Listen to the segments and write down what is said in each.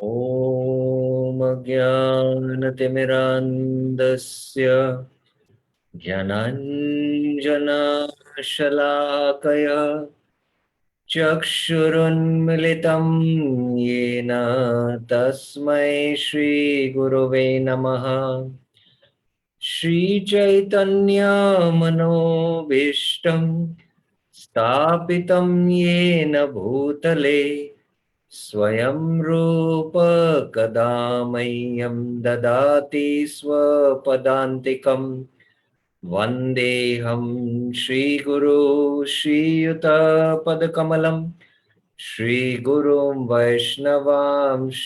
ॐ ज्ञानतिमिरान्धस्य ज्ञानाञ्जनशलाकया चक्षुरुन्मिलितं येन तस्मै श्रीगुरुवे नमः। श्रीचैतन्यमनोभीष्टं स्थापितं येन भूतले स्वयं रूप कदा मह्यं ददाति स्वपदान्तिकम्। वन्देऽहं श्रीगुरो श्रीयुतपदकमलं श्रीगुरुं वैष्णवांश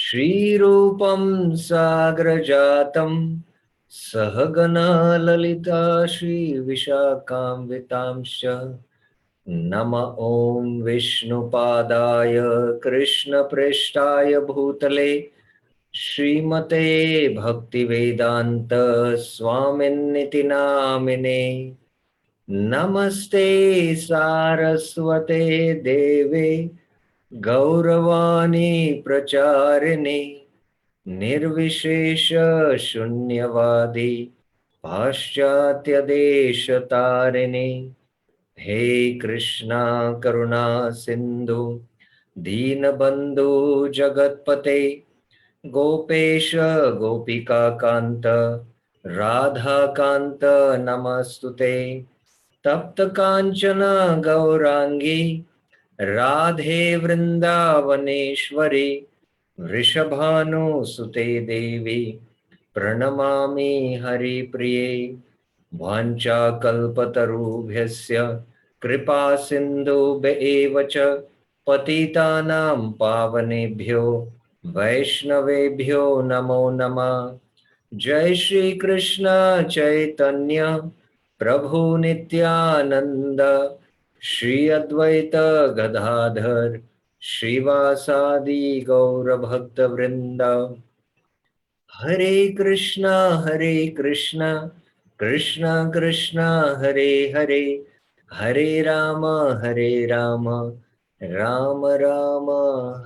श्रीरूपं साग्रजातं सहगना ललिता श्रीविशाखान्वितांश्च नम ॐ विष्णुपादाय कृष्णप्रेष्ठाय भूतले श्रीमते भक्तिवेदांत स्वामिन्निति नामिने। नमस्ते सारस्वते देवे गौरवाणी प्रचारिणे निर्विशेष शून्यवादी पाश्चात्य देशतारिणे। हे कृष्णा करुणा सिंधु दीनबंधु जगतपते गोपेश गोपिका कांत राधा कांत नमस्तुते। तप्त कांचन गौरांगी राधे वृंदावनेश्वरी वृषभानुसुते देवी प्रणमामि हरिप्रिये। वाञ्छाकल्पतरुभ्यस्य कृपा सिन्धुभ्येव च पतितानां पावनेभ्यो वैष्णवेभ्यो नमो नमः। जय श्री कृष्ण चैतन्य प्रभु नित्यानंद श्री अद्वैत गदाधर श्रीवासादि गौर भक्त वृंद। हरे Krishna Krishna Krishna Hare Hare Hare Ram Ram Ram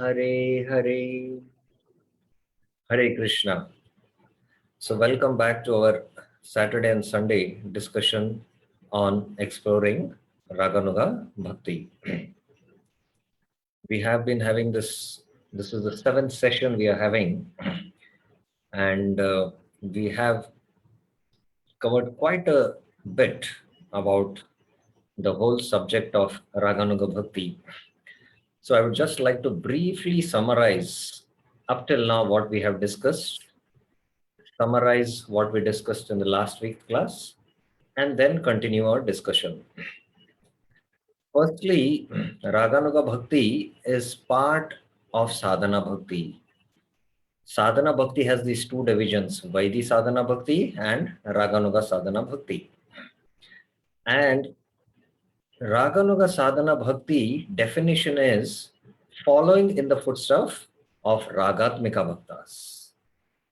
Hare Hare. Hare Krishna. So welcome back to our Saturday and Sunday discussion on exploring Raganuga Bhakti. We have been having this is the 7th session we are having, and we have covered quite a bit about the whole subject of Raganuga Bhakti. So I would just like to briefly summarize up till now what we have discussed, summarize what we discussed in the last week's class, and then continue our discussion. Firstly, Raganuga Bhakti is part of Sadhana Bhakti. Sadhana Bhakti has these two divisions, Vaidhi Sadhana Bhakti and Raganuga Sadhana Bhakti. And Raganuga Sadhana Bhakti definition is following in the footsteps of Ragatmika Bhaktas.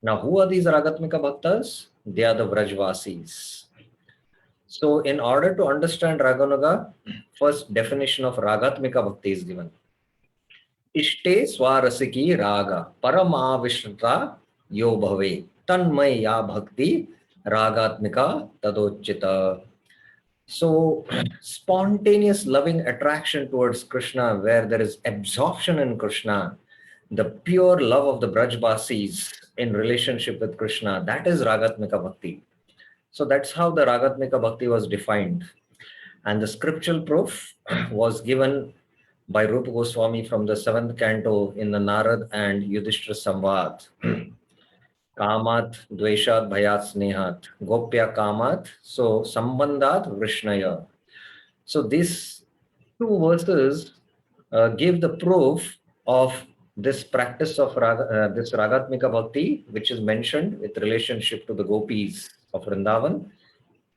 Now, who are these Ragatmika Bhaktas? They are the Vrajvasis. So, in order to understand Raganuga, first definition of Ragatmika Bhakti is given. Ishte swarasiki raga paramavishrita yo bhave tanmaya bhakti ragatmika tadochita. So, spontaneous loving attraction towards Krishna, where there is absorption in Krishna, the pure love of the Brajbasis in relationship with Krishna, that is Ragatmika Bhakti. So that's how the Ragatmika Bhakti was defined. And the scriptural proof was given by Rupa Goswami from the 7th canto in the Narad and Yudhishthira Samvad. Kamat dveshat bhayat snehat gopya kamat so sambandhat vrishnaya. So these two verses give the proof of this practice of this Ragatmika Bhakti, which is mentioned with relationship to the gopis of Vrindavan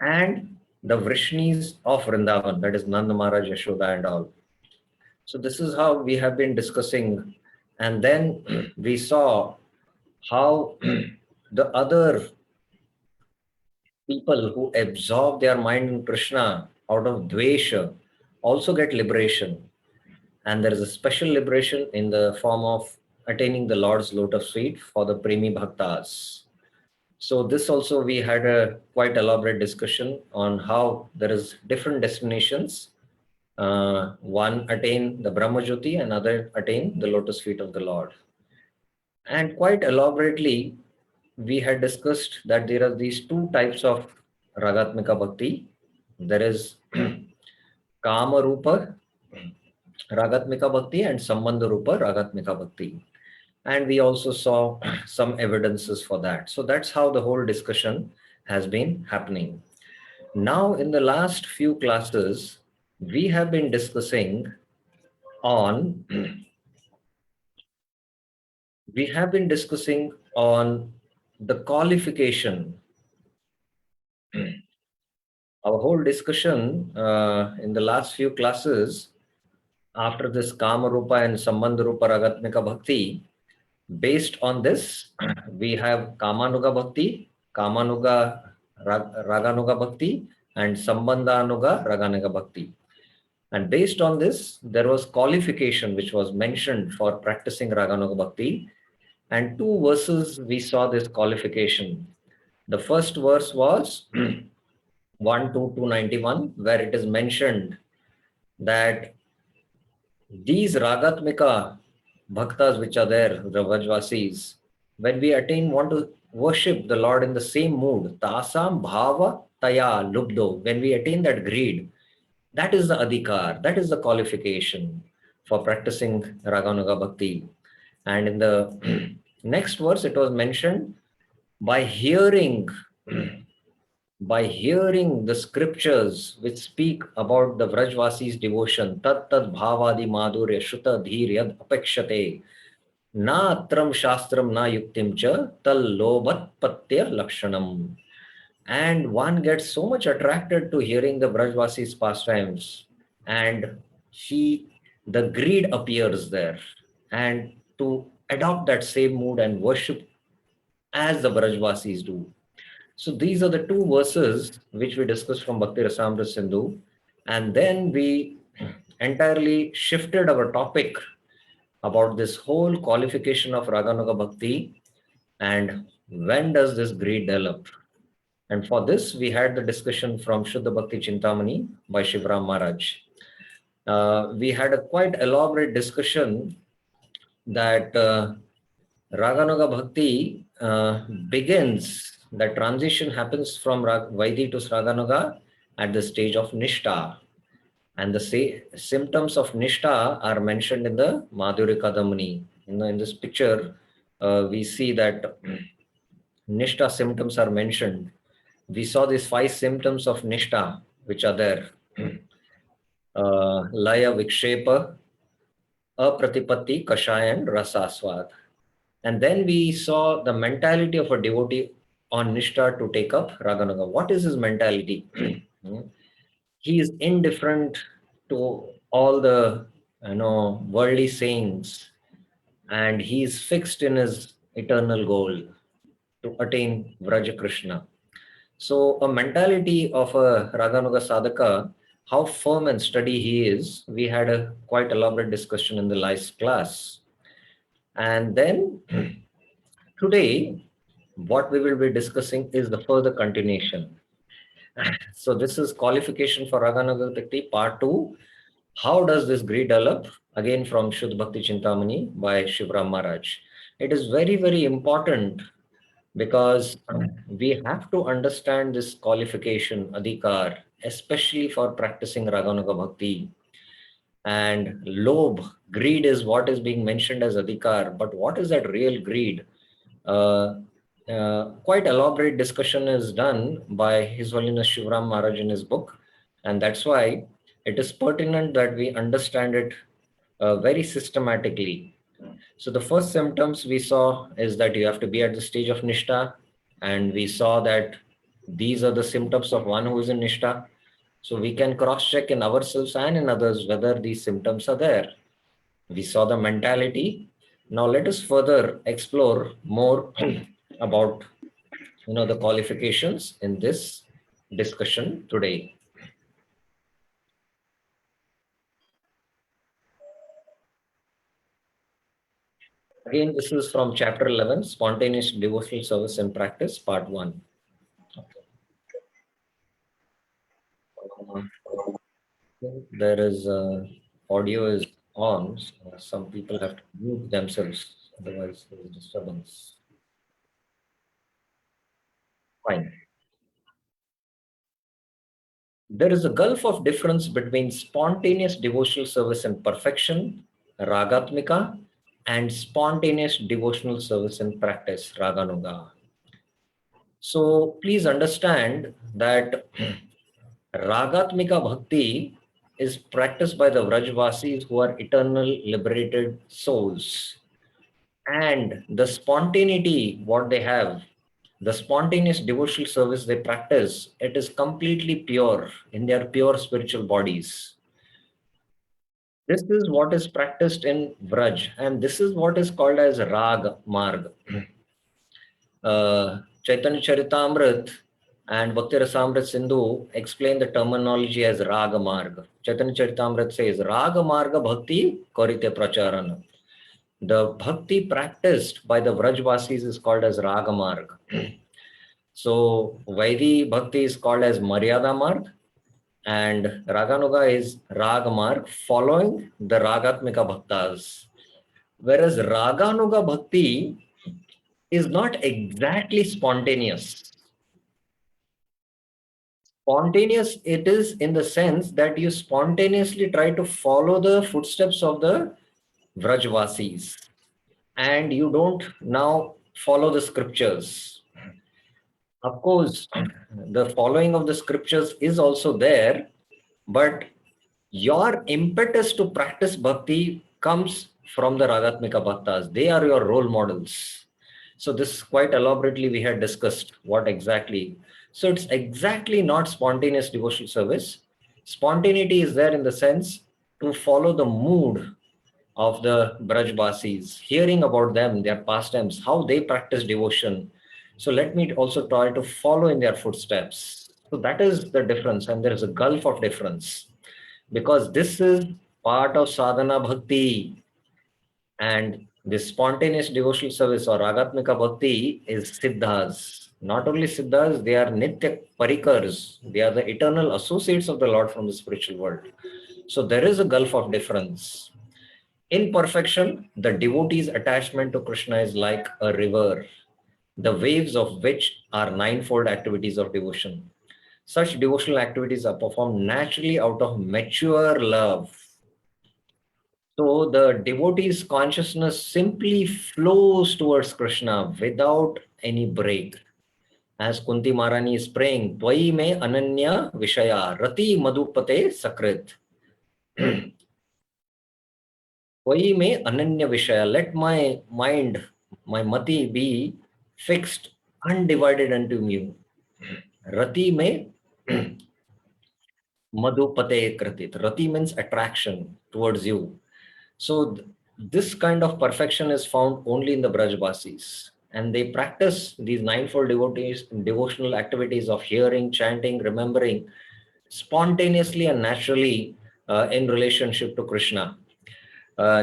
and the Vrishnis of Vrindavan, that is Nanda Maharaj, Yashoda and all. So this is how we have been discussing, and then we saw how the other people who absorb their mind in Krishna out of dvesha also get liberation. and there is a special liberation in the form of attaining the Lord's lotus feet for the Premi Bhaktas. So this also we had a quite elaborate discussion on how there is different destinations. One attain the Brahmajyoti, and other attain the lotus feet of the Lord. And quite elaborately, we had discussed that there are these two types of Ragatmika Bhakti. There is Kama Rupa Ragatmika Bhakti and Sambandha Rupa Ragatmika Bhakti. And we also saw some evidences for that. So that's how the whole discussion has been happening. Now, in the last few classes, we have been discussing on the qualification. Our whole discussion in the last few classes, after this Kama Rupa and Sambandha Rupa Ragatmika Bhakti, based on this, we have Kamanuga Bhakti, Kamanuga Raganuga Bhakti, and Sambandhanuga Raganuga Bhakti. And based on this, there was qualification which was mentioned for practicing Raganuga Bhakti. And two verses we saw this qualification. The first verse was 1 to 291, where it is mentioned that these Ragatmika Bhaktas which are there, the Vrajvasis, when we want to worship the Lord in the same mood, Tasam Bhava Taya Lubdo, when we attain that greed, that is the adhikar, that is the qualification for practicing Raganuga Bhakti. And in the next verse, it was mentioned by hearing the scriptures which speak about the Vrajvasi's devotion, tat tat bhavadi madhurya shuta dhir yad apekshate, na atram shastram na yuktim cha tal lobat patya lakshanam. And one gets so much attracted to hearing the Vrajvasi's pastimes, and the greed appears there, and to adopt that same mood and worship as the Vrajvasis do. So these are the two verses which we discussed from Bhakti Rasamrita Sindhu. And then we entirely shifted our topic about this whole qualification of Raganuga Bhakti and when does this greed develop. And for this, we had the discussion from Shuddha Bhakti Chintamani by Shivram Maharaj. We had a quite elaborate discussion that Raganuga Bhakti begins, the transition happens from Vaidhi to Raganuga at the stage of Nishta. And the symptoms of Nishta are mentioned in the Madhurya Kadamani. In this picture, we see that Nishta symptoms are mentioned. We saw these 5 symptoms of Nishta, which are there. Laya, Vikshepa, Apratipatti, Kashaya, and Rasaswad. And then we saw the mentality of a devotee on Nishta to take up Raganuga. What is his mentality? He is indifferent to all the worldly sayings, and he is fixed in his eternal goal to attain Vraja Krishna. So a mentality of a Raganuga sadhaka, how firm and steady he is, we had a quite elaborate discussion in the last class. And then today, what we will be discussing is the further continuation. So this is qualification for Raganuga Bhakti, part 2. How does this greed develop? Again from Shuddha Bhakti Chintamani by Shivram Maharaj. It is very, very important because we have to understand this qualification, adhikar, especially for practicing Raganuga Bhakti. And lobh, greed is what is being mentioned as adhikar, but what is that real greed? Quite elaborate discussion is done by His Holiness Shivram Maharaj in his book, and that's why it is pertinent that we understand it very systematically. So the first symptoms we saw is that you have to be at the stage of Nishta, and we saw that these are the symptoms of one who is in Nishta. So we can cross-check in ourselves and in others whether these symptoms are there. We saw the mentality. Now let us further explore more about the qualifications in this discussion today. Again, this is from chapter 11, Spontaneous Devotional Service and Practice, part 1. There is audio is on, so some people have to mute themselves, otherwise there is disturbance. Fine. There is a gulf of difference between spontaneous devotional service and perfection, ragatmika, and spontaneous devotional service and practice, raganuga. So please understand that ragatmika bhakti is practiced by the Vrajvasis who are eternal liberated souls. And the spontaneity, what they have, the spontaneous devotional service they practice, it is completely pure in their pure spiritual bodies. This is what is practiced in Vraj, and this is what is called as Rag Marg. Chaitanya Charitamrit and Bhakti Rasamrit Sindhu explain the terminology as Raga Marga. Chaitanya Charitamrit says Raga Marga Bhakti Korite Pracharana. The bhakti practiced by the Vrajvasis is called as Raga Marga. So Vaidhi Bhakti is called as Maryada Marg, and Raganuga is Raga Marg following the Ragatmika Bhaktas. Whereas Raganuga Bhakti is not exactly spontaneous. Spontaneous it is in the sense that you spontaneously try to follow the footsteps of the Vrajvasis and you don't now follow the scriptures. Of course, the following of the scriptures is also there, but your impetus to practice bhakti comes from the Ragatmika Bhaktas. They are your role models. So this quite elaborately we had discussed what exactly. So it's exactly not spontaneous devotional service. Spontaneity is there in the sense to follow the mood of the Brajbasis, hearing about them, their pastimes, how they practice devotion. So let me also try to follow in their footsteps. So that is the difference, and there is a gulf of difference because this is part of sadhana bhakti, and this spontaneous devotional service or ragatmika bhakti is siddhas. Not only siddhas, they are nitya parikars. They are the eternal associates of the Lord from the spiritual world. So there is a gulf of difference. In perfection, the devotee's attachment to Krishna is like a river, the waves of which are ninefold activities of devotion. Such devotional activities are performed naturally out of mature love. So the devotee's consciousness simply flows towards Krishna without any break. As Kunti Maharani is praying, Tvai me ananya vishaya, rati madhupate sakrit. Tvai me ananya vishaya, let my mind, my mati be fixed, undivided unto you. Rati me madhupate kritit. Rati means attraction towards you. So this kind of perfection is found only in the Brajbasis. And they practice these ninefold devotional activities of hearing, chanting, remembering spontaneously and naturally in relationship to Krishna.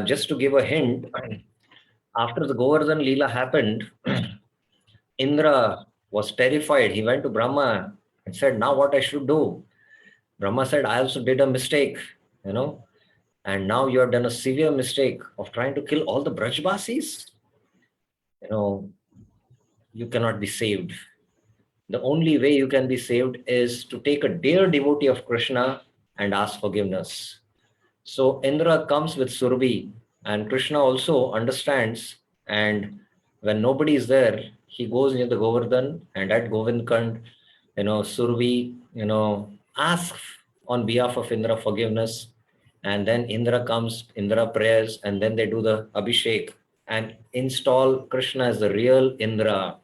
Just to give a hint, after the Govardhan Leela happened, Indra was terrified. He went to Brahma and said, now what I should do? Brahma said, I also did a mistake, and now you have done a severe mistake of trying to kill all the Brajbasis. You cannot be saved. The only way you can be saved is to take a dear devotee of Krishna and ask forgiveness. So Indra comes with Surabhi, and Krishna also understands, and when nobody is there, he goes near the Govardhan, and at Govindkand, Surabhi, asks on behalf of Indra forgiveness, and then Indra comes, Indra prays, and then they do the Abhishek and install Krishna as the real Indra.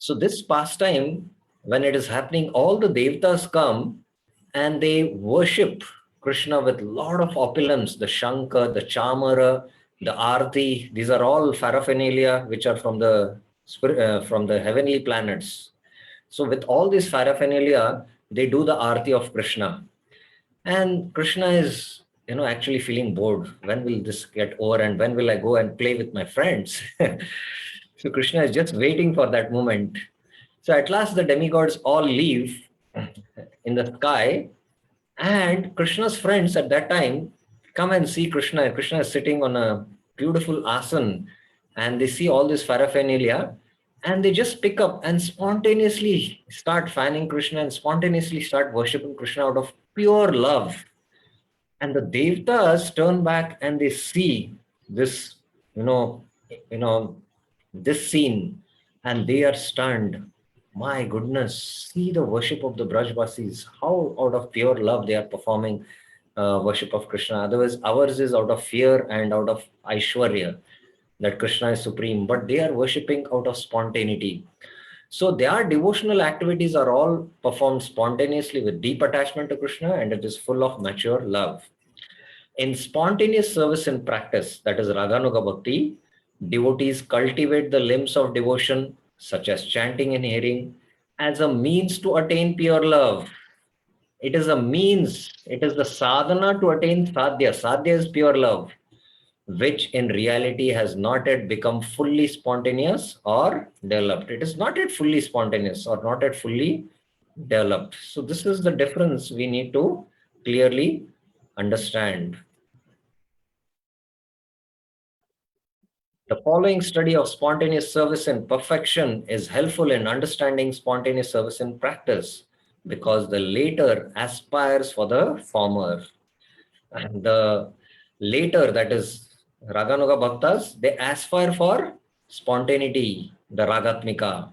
So this pastime, when it is happening, all the Devatas come and they worship Krishna with lot of opulence, the Shankha, the Chamara, the Arti. These are all paraphernalia which are from the heavenly planets. So with all these paraphernalia, they do the Arti of Krishna. And Krishna is, actually feeling bored. When will this get over and when will I go and play with my friends? So Krishna is just waiting for that moment. So at last the demigods all leave in the sky, and Krishna's friends at that time come and see Krishna. Krishna is sitting on a beautiful asan, and they see all this paraphernalia, and they just pick up and spontaneously start fanning Krishna and spontaneously start worshipping Krishna out of pure love. And the devtas turn back and they see this, you know, you know, this scene, and they are stunned. My goodness, see the worship of the Brajvasis, how out of pure love they are performing worship of Krishna. Otherwise, ours is out of fear and out of Aishwarya, that Krishna is supreme, but they are worshipping out of spontaneity. So their devotional activities are all performed spontaneously with deep attachment to Krishna, and it is full of mature love. In spontaneous service and practice, that is Raganuga Bhakti, devotees cultivate the limbs of devotion, such as chanting and hearing, as a means to attain pure love. It is a means, it is the sadhana to attain sadhya. Sadhya is pure love, which in reality has not yet become fully spontaneous or developed. It is not yet fully spontaneous or not yet fully developed. So this is the difference we need to clearly understand. The following study of spontaneous service in perfection is helpful in understanding spontaneous service in practice, because the later aspires for the former. And the later, that is Raganuga Bhaktas, they aspire for spontaneity, the Ragatmika.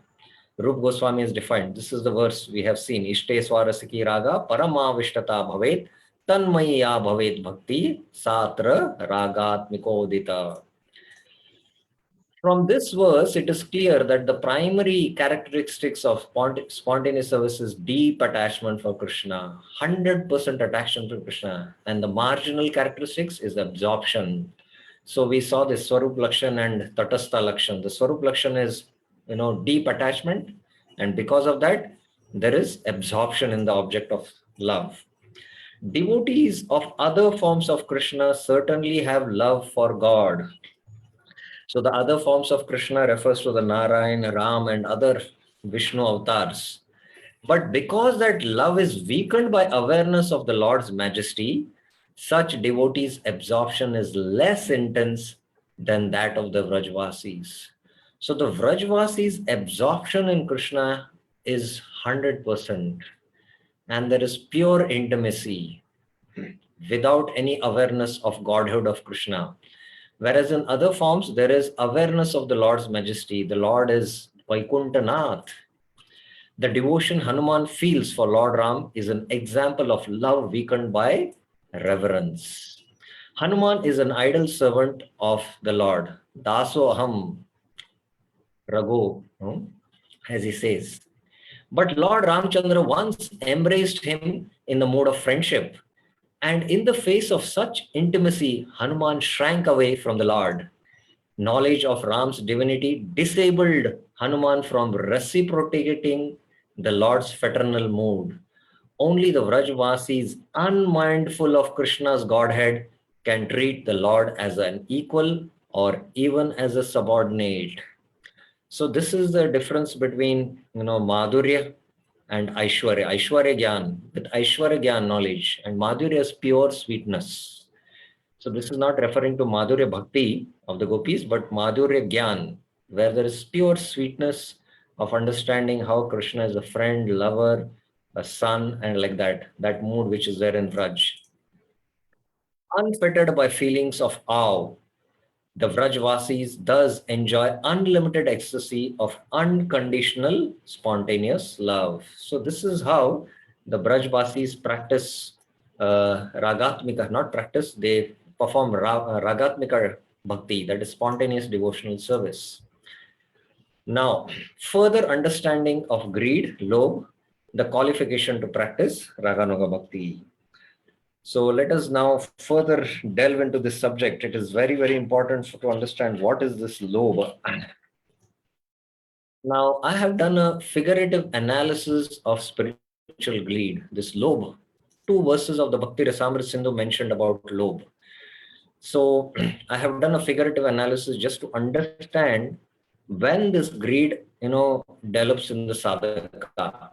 Rup Goswami is defined. This is the verse we have seen. Ishte swarasiki raga paramavishtata bhavet tanmaya bhavet bhakti satra ragatmikodita. From this verse, it is clear that the primary characteristics of spontaneous service is deep attachment for Krishna, 100% attachment to Krishna, and the marginal characteristics is absorption. So we saw this Swarup Lakshan and Tatastha Lakshan. The Swarup Lakshan is, deep attachment, and because of that, there is absorption in the object of love. Devotees of other forms of Krishna certainly have love for God. So the other forms of Krishna refers to the Narayan, Ram, and other Vishnu avatars. But because that love is weakened by awareness of the Lord's majesty, such devotees' absorption is less intense than that of the Vrajvasis. So the Vrajvasis' absorption in Krishna is 100%, and there is pure intimacy without any awareness of Godhood of Krishna. Whereas in other forms, there is awareness of the Lord's majesty. The Lord is Vaikuntanath. The devotion Hanuman feels for Lord Ram is an example of love weakened by reverence. Hanuman is an idle servant of the Lord. Daso aham rago, as he says. But Lord Ramchandra once embraced him in the mode of friendship. And in the face of such intimacy, Hanuman shrank away from the Lord. Knowledge of Ram's divinity disabled Hanuman from reciprocating the Lord's fraternal mood. Only the Vrajvasis, unmindful of Krishna's Godhead, can treat the Lord as an equal or even as a subordinate. So this is the difference between, Madhurya and Aishwarya. Aishwarya Gyan, with Aishwarya Gyan knowledge, and Madhurya is pure sweetness. So this is not referring to Madhurya Bhakti of the gopis, but Madhurya Gyan, where there is pure sweetness of understanding how Krishna is a friend, lover, a son, and like that mood which is there in Vraj. Unfettered by feelings of awe, the Vrajvasis thus enjoy unlimited ecstasy of unconditional spontaneous love. So this is how the Vrajvasis practice Ragatmika, not practice, they perform Ragatmika Bhakti, that is spontaneous devotional service. Now, further understanding of greed, lobh, the qualification to practice Raganuga Bhakti. So let us now further delve into this subject. It is very, very important to understand what is this lobh. Now, I have done a figurative analysis of spiritual greed, this lobh. two verses of the Bhakti Rasamrita Sindhu mentioned about Lobh. So I have done a figurative analysis just to understand when this greed, develops in the sadhaka.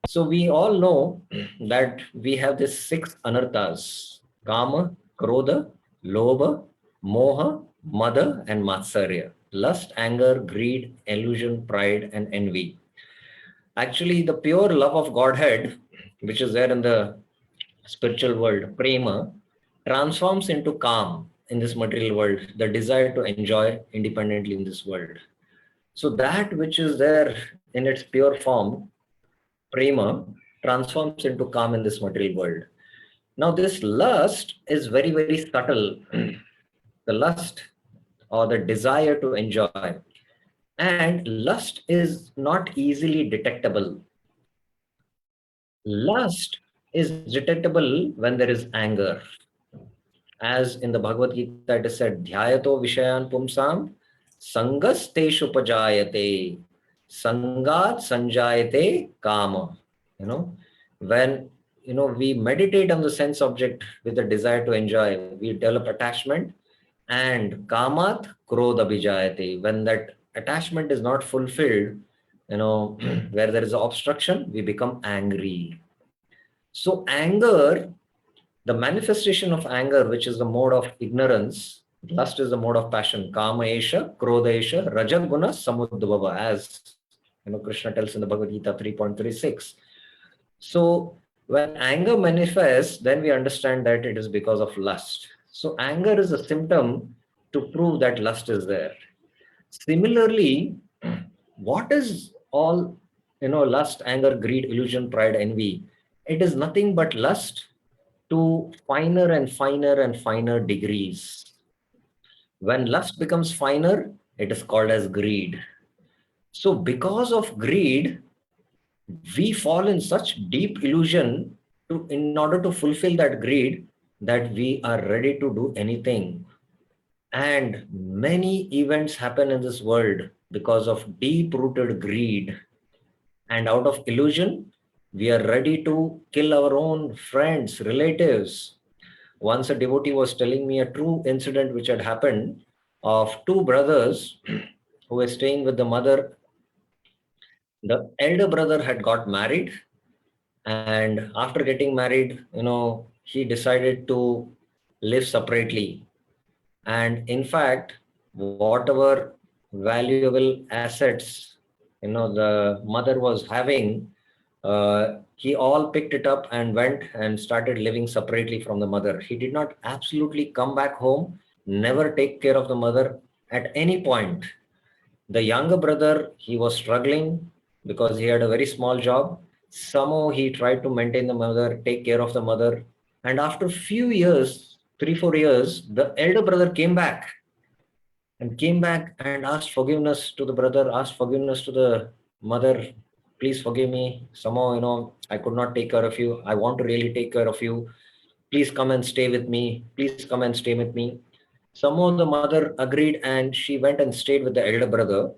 So we all know that we have these six anarthas: Kama, Krodha, Lobha, Moha, Mada, and Matsarya. Lust, anger, greed, illusion, pride, and envy. Actually, the pure love of Godhead, which is there in the spiritual world, prema, transforms into calm in this material world, the desire to enjoy independently in this world. So that which is there in its pure form, prema, transforms into calm in this material world. Now, this lust is very, very subtle. The lust or the desire to enjoy. And lust is not easily detectable. Lust is detectable when there is anger. As in the Bhagavad Gita, it is said, Dhyayato Vishayan Pumsam Sangas Teshupajayate Sangat Sanjayate Kama. When we meditate on the sense object with the desire to enjoy, we develop attachment, and Kamat Krodha Bijayate. When that attachment is not fulfilled, where there is an obstruction, we become angry. So anger, the manifestation of anger, which is the mode of ignorance, lust is the mode of passion. Kama esha, Krodha esha, Rajaguna Samudbhava, as Krishna tells in the Bhagavad Gita 3.36. So when anger manifests, then we understand that it is because of lust. So anger is a symptom to prove that lust is there. Similarly, what is all, lust, anger, greed, illusion, pride, envy? It is nothing but lust to finer and finer and finer degrees. When lust becomes finer, it is called as greed. So because of greed, we fall in such deep illusion in order to fulfill that greed, that we are ready to do anything. And many events happen in this world because of deep-rooted greed. And out of illusion, we are ready to kill our own friends, relatives. Once a devotee was telling me a true incident which had happened of two brothers who were staying with the mother. The elder brother had got married, and after getting married, he decided to live separately. And in fact, whatever valuable assets, the mother was having, he all picked it up and went and started living separately from the mother. He did not absolutely come back home, never take care of the mother at any point. The younger brother, he was struggling because he had a very small job. Somehow he tried to maintain the mother, take care of the mother. And after a few years, 3-4 years, the elder brother came back and asked forgiveness to the brother, asked forgiveness to the mother. Please forgive me. Somehow, I could not take care of you. I want to really take care of you. Please come and stay with me. Please come and stay with me. Somehow the mother agreed, and she went and stayed with the elder brother.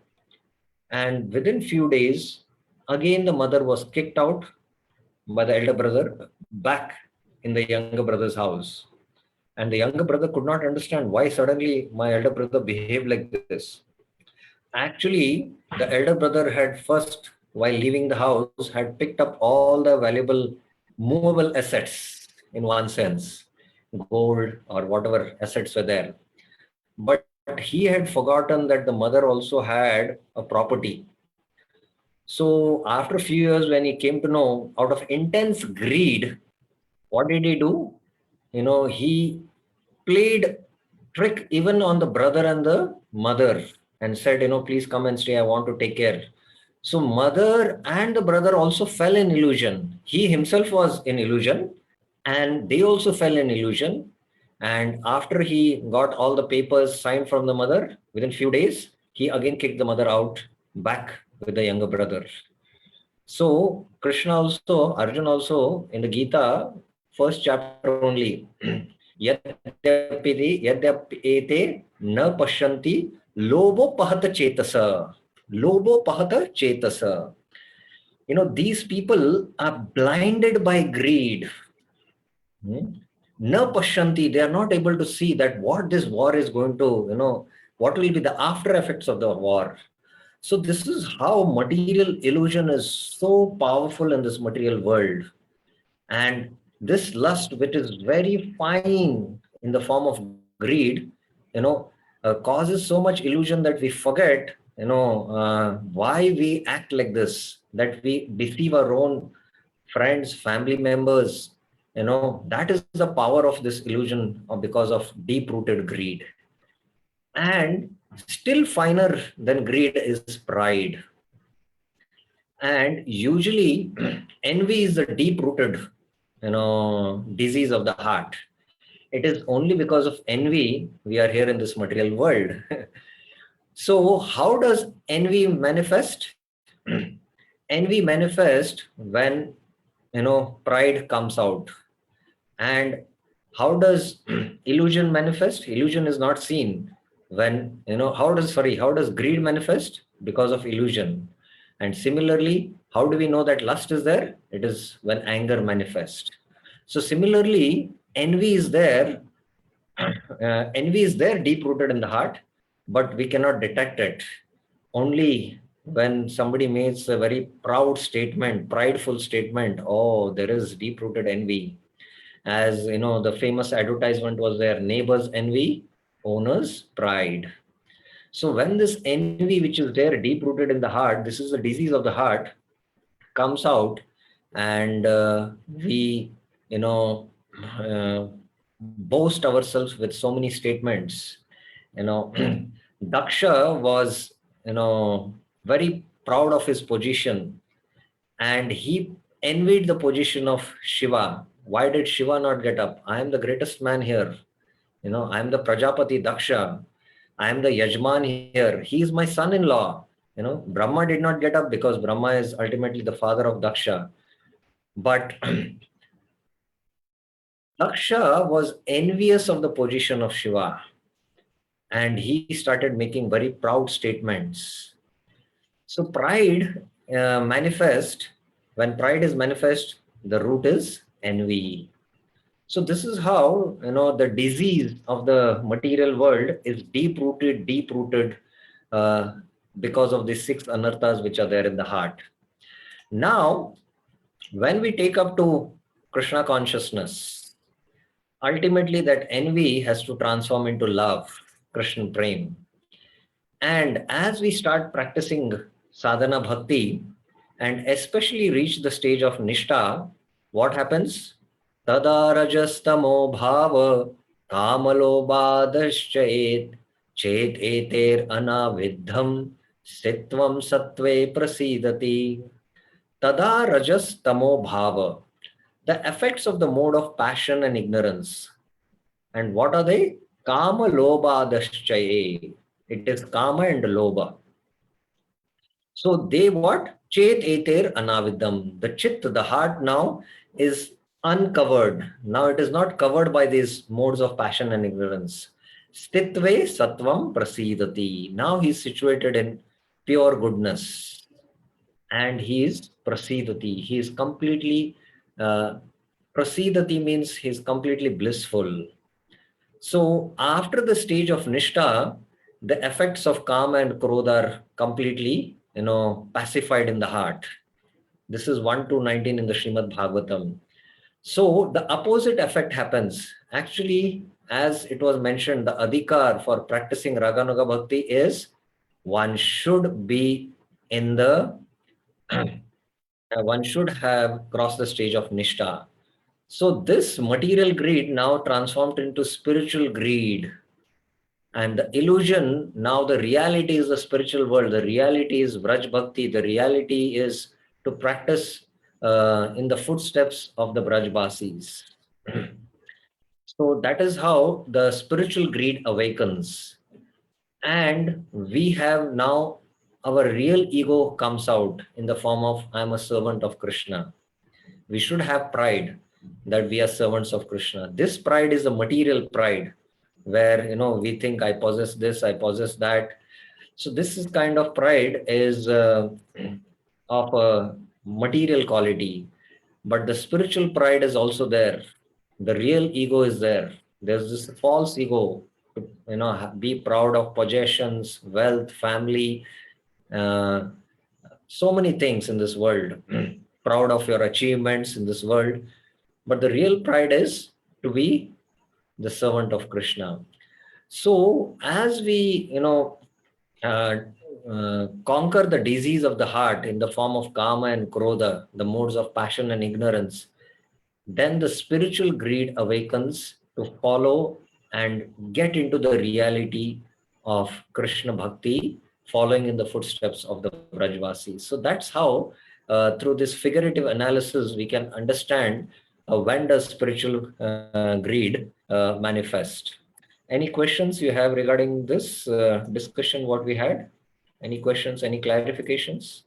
And within few days, again the mother was kicked out by the elder brother back in the younger brother's house. And the younger brother could not understand why suddenly my elder brother behaved like this. Actually, the elder brother had first, while leaving the house, had picked up all the valuable movable assets in one sense, gold or whatever assets were there. But he had forgotten that the mother also had a property. So after a few years, when he came to know, out of intense greed, what did he do? He played trick even on the brother and the mother and said, please come and stay. I want to take care. So mother and the brother also fell in illusion. He himself was in illusion, and they also fell in illusion. And after he got all the papers signed from the mother, within few days, he again kicked the mother out back with the younger brother. So Krishna also, Arjuna also, in the Gita, first chapter only, yadyapete na pashyanti lobo pahata chetasa. Lobo pahata chetasa. These people are blinded by greed. Na pashyanti, they are not able to see that what this war is going to, what will be the after effects of the war. So this is how material illusion is so powerful in this material world. And this lust, which is very fine in the form of greed, causes so much illusion that we forget, why we act like this, that we deceive our own friends, family members. That is the power of this illusion because of deep-rooted greed. And still finer than greed is pride. And usually envy is the deep-rooted, disease of the heart. It is only because of envy we are here in this material world. So how does envy manifest? Envy manifests when, pride comes out. And how does illusion manifest? Illusion is not seen when, how does greed manifest? Because of illusion. And similarly, how do we know that lust is there? It is when anger manifests. So similarly, envy is there. Envy is there deep rooted in the heart, but we cannot detect it. Only when somebody makes a very proud statement, prideful statement, oh, there is deep rooted envy. As the famous advertisement was there, neighbors envy, owners pride. So when this envy, which is there deep rooted in the heart, this is the disease of the heart, comes out, and we uh, boast ourselves with so many statements. Daksha was very proud of his position, and he envied the position of Shiva. Why did Shiva not get up? I am the greatest man here. I am the Prajapati Daksha. I am the Yajman here. He is my son-in-law. Brahma did not get up because Brahma is ultimately the father of Daksha. But Daksha was envious of the position of Shiva, and he started making very proud statements. So pride manifest, when pride is manifest, the root is envy. So this is how, the disease of the material world is deep rooted uh, because of the six anarthas which are there in the heart. Now, when we take up to Krishna consciousness, ultimately that envy has to transform into love, Krishna prem. And as we start practicing sadhana bhakti, and especially reach the stage of nishta, what happens? Tada rajastamo bhava kamalobhadaschayet chet eter anavidham sitvam sattve prasidati. Tada rajastamo bhava. The effects of the mode of passion and ignorance. And what are they? Kama lobhadaschayet. It is kama and lobha. So they what? Chet eter anavidam. The chit, the heart now is uncovered. Now it is not covered by these modes of passion and ignorance. Stitve sattvam prasidati. Now he is situated in pure goodness. And he is prasidati. He is completely, prasidati means he is completely blissful. So after the stage of nishta, the effects of kama and krodha are completely, pacified in the heart. This is 1 to 19 in the Srimad Bhagavatam. So the opposite effect happens. Actually, as it was mentioned, the adhikar for practicing Raganuga Bhakti is one should be in the, one should have crossed the stage of nishta. So this material greed now transformed into spiritual greed. And the illusion, now the reality is the spiritual world. The reality is Vraj Bhakti. The reality is to practice in the footsteps of the Brajbasis. So that is how the spiritual greed awakens. And we have now, our real ego comes out in the form of, I am a servant of Krishna. We should have pride that we are servants of Krishna. This pride is a material pride where, we think I possess this, I possess that. So this is kind of pride is of a material quality, but the spiritual pride is also there. The real ego is there. There's this false ego to, be proud of possessions, wealth, family, uh, so many things in this world. Proud of your achievements in this world. But the real pride is to be the servant of Krishna. So as we, uh, conquer the disease of the heart in the form of kama and krodha, the modes of passion and ignorance, then the spiritual greed awakens to follow and get into the reality of Krishna Bhakti, following in the footsteps of the Vrajvasis. So that's how, through this figurative analysis, we can understand when does spiritual greed manifest. Any questions you have regarding this discussion, what we had? Any questions, any clarifications?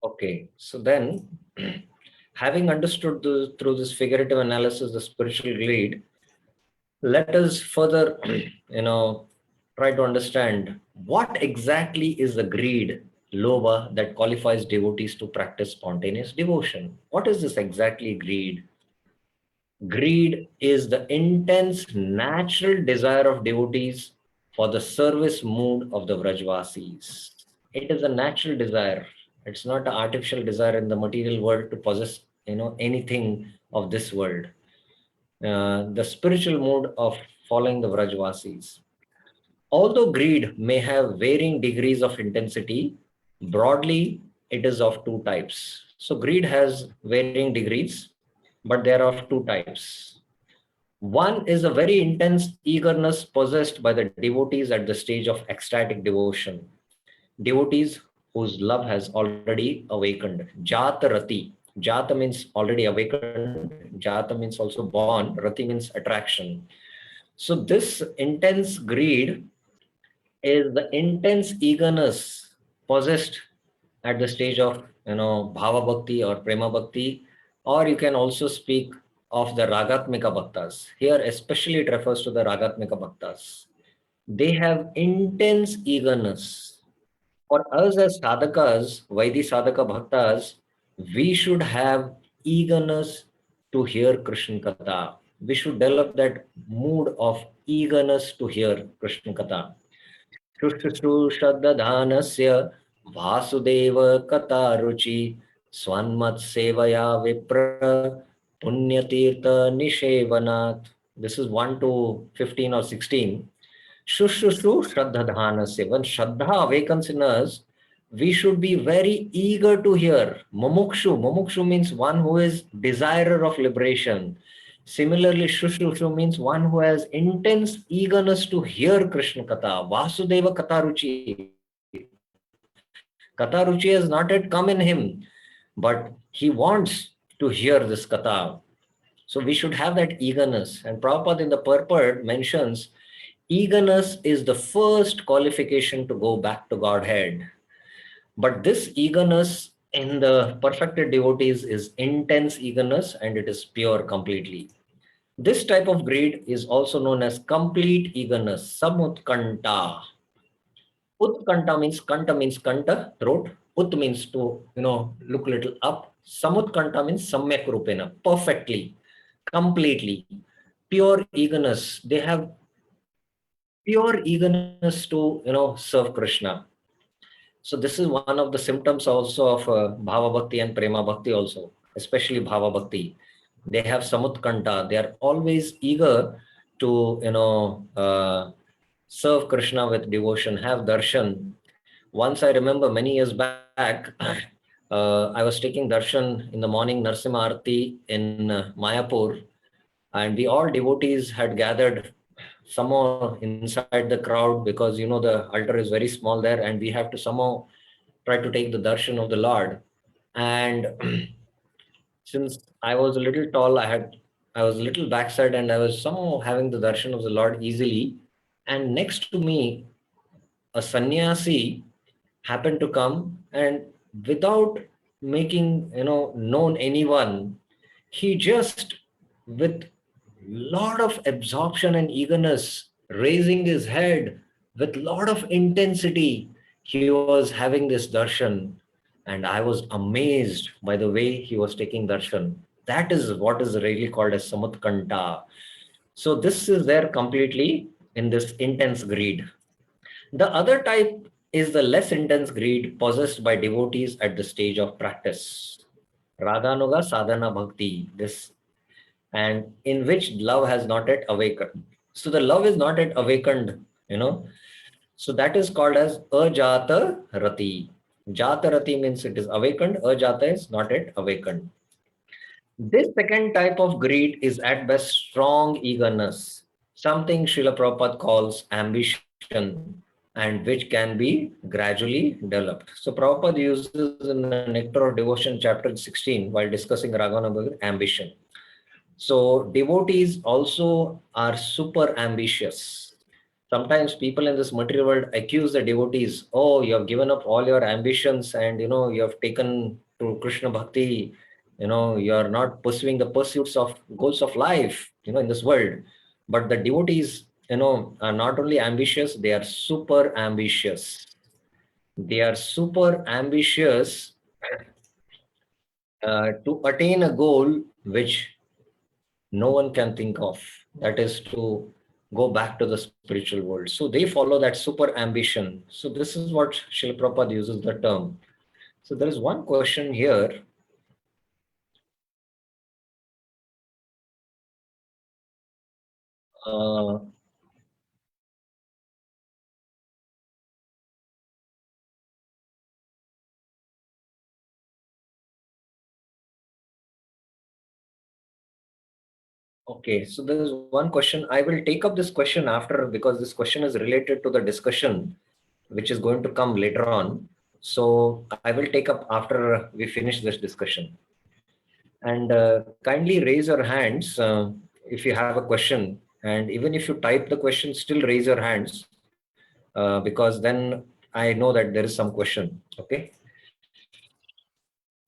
Okay, so then, having understood through this figurative analysis the spiritual greed, let us further, try to understand what exactly is the greed, lobha, that qualifies devotees to practice spontaneous devotion. What is this exactly greed? Greed is the intense natural desire of devotees for the service mood of the Vrajvasis. It is a natural desire. It's not an artificial desire in the material world to possess, anything of this world. The spiritual mood of following the Vrajvasis. Although greed may have varying degrees of intensity, broadly it is of two types. So greed has varying degrees, but there are two types. One is a very intense eagerness possessed by the devotees at the stage of ecstatic devotion. Devotees whose love has already awakened. Jata Rati. Jata means already awakened. Jata means also born. Rati means attraction. So this intense greed is the intense eagerness possessed at the stage of, bhava bhakti or prema bhakti, or you can also speak of the ragatmika bhaktas. Here especially it refers to the ragatmika bhaktas. They have intense eagerness. For us as sadhakas, Vaidhi sadhaka bhaktas, we should have eagerness to hear Krishna Katha. We should develop that mood of eagerness to hear Krishna Katha. शुश्रूषदधानस्य Vasudev कथारुचि स्वन्मत्सेवया विप्र पुण्यतीर्थ निषेवनात्. This is 1 to 15 or 16. Shushushu Shraddhadhanasya. When Shraddha awakens in us, we should be very eager to hear. Mumukshu. Mumukshu means one who is desirer of liberation. Similarly, Shushushu means one who has intense eagerness to hear Krishna Katha. Vasudeva Katharuchi. Katharuchi has not yet come in him, but he wants to hear this Katha. So we should have that eagerness. And Prabhupada in the purport mentions eagerness is the first qualification to go back to Godhead. But this eagerness in the perfected devotees is intense eagerness and it is pure completely. This type of greed is also known as complete eagerness, samutkanta. Utkanta means kanta, throat. Ut means to, look a little up. Samutkanta means samyak rupena, perfectly, completely. Pure eagerness. They have pure eagerness to, serve Krishna. So this is one of the symptoms also of Bhava Bhakti and Prema Bhakti also, especially Bhava Bhakti. They have Samutkanta. They are always eager to, serve Krishna with devotion, have darshan. Once I remember many years back, I was taking darshan in the morning, Narsimha Arati in Mayapur, and we all devotees had gathered somehow inside the crowd because the altar is very small there and we have to somehow try to take the darshan of the Lord. And since I was a little tall, I was a little backside and I was somehow having the darshan of the Lord easily. And next to me, a sannyasi happened to come, and without making known anyone, he just with lot of absorption and eagerness, raising his head with lot of intensity, he was having this darshan, and I was amazed by the way he was taking darshan. That is what is really called as samutkanta. So this is there completely in this intense greed. The other type is the less intense greed possessed by devotees at the stage of practice. Raganuga sadhana bhakti, this, and in which love has not yet awakened. So the love is not yet awakened, you know. So that is called as ajata rati. Jata rati means it is awakened, ajata is not yet awakened. This second type of greed is at best strong eagerness, something Srila Prabhupada calls ambition, and which can be gradually developed. So Prabhupada uses in the Nectar of Devotion chapter 16 while discussing Raganuga ambition. So devotees also are super ambitious. Sometimes people in this material world accuse the devotees, oh, you have given up all your ambitions and you have taken to Krishna Bhakti, you are not pursuing the pursuits of goals of life, in this world. But the devotees, are not only ambitious, they are super ambitious. They are super ambitious to attain a goal which no one can think of, that is to go back to the spiritual world. So they follow that super ambition. So this is what Srila Prabhupada uses the term. So there is one question here. Uh, okay, so there is one question. I will take up this question after, because this question is related to the discussion which is going to come later on. So I will take up after we finish this discussion. And kindly raise your hands if you have a question. And even if you type the question, still raise your hands because then I know that there is some question. Okay.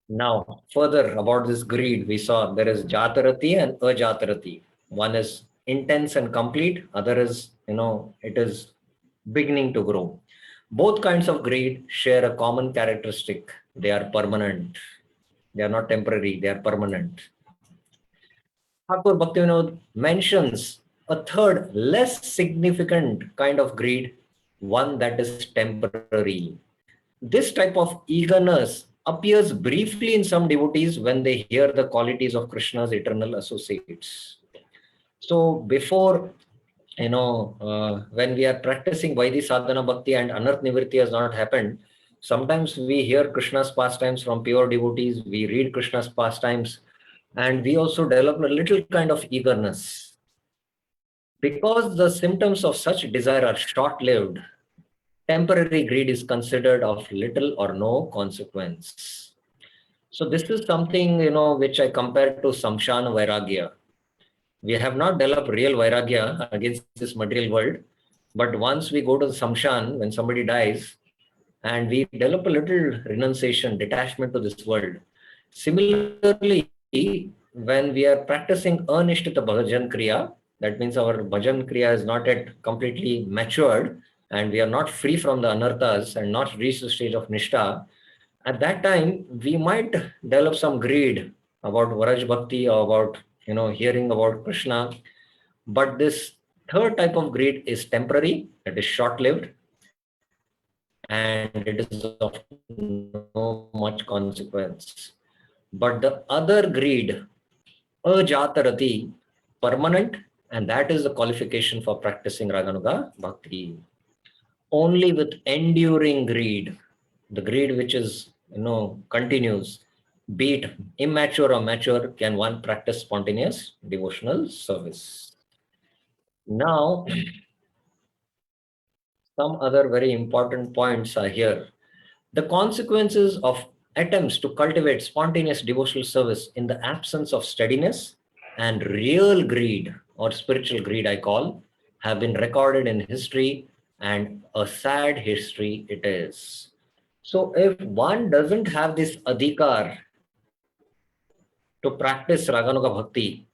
Now, further about this greed, we saw there is jatarati and ajatarati. One is intense and complete, other is, it is beginning to grow. Both kinds of greed share a common characteristic. They are permanent. They are not temporary, they are permanent. Thakur Bhaktivinoda mentions a third, less significant kind of greed, one that is temporary. This type of eagerness appears briefly in some devotees when they hear the qualities of Krishna's eternal associates. So before, when we are practicing Vaidhi Sadhana Bhakti and Anarth Nivritti has not happened, sometimes we hear Krishna's pastimes from pure devotees, we read Krishna's pastimes, and we also develop a little kind of eagerness. Because the symptoms of such desire are short-lived, temporary greed is considered of little or no consequence. So this is something, which I compare to Samshana Vairagya. We have not developed real Vairagya against this material world, but once we go to the Samshan, when somebody dies, and we develop a little renunciation, detachment to this world. Similarly, when we are practicing Anishtita Bhajan Kriya, that means our Bhajan Kriya is not yet completely matured, and we are not free from the anarthas and not reached the stage of Nishtha, at that time, we might develop some greed about Varaj Bhakti or about, hearing about Krishna. But this third type of greed is temporary, it is short-lived, and it is of no much consequence. But the other greed, ajatarati, permanent, and that is the qualification for practicing Raganuga Bhakti. Only with enduring greed, the greed which is, continues, be it immature or mature, can one practice spontaneous devotional service. Now, some other very important points are here. The consequences of attempts to cultivate spontaneous devotional service in the absence of steadiness and real greed, or spiritual greed, I call, have been recorded in history, and a sad history it is. So, if one doesn't have this adhikar to practice Raganuga Bhakti,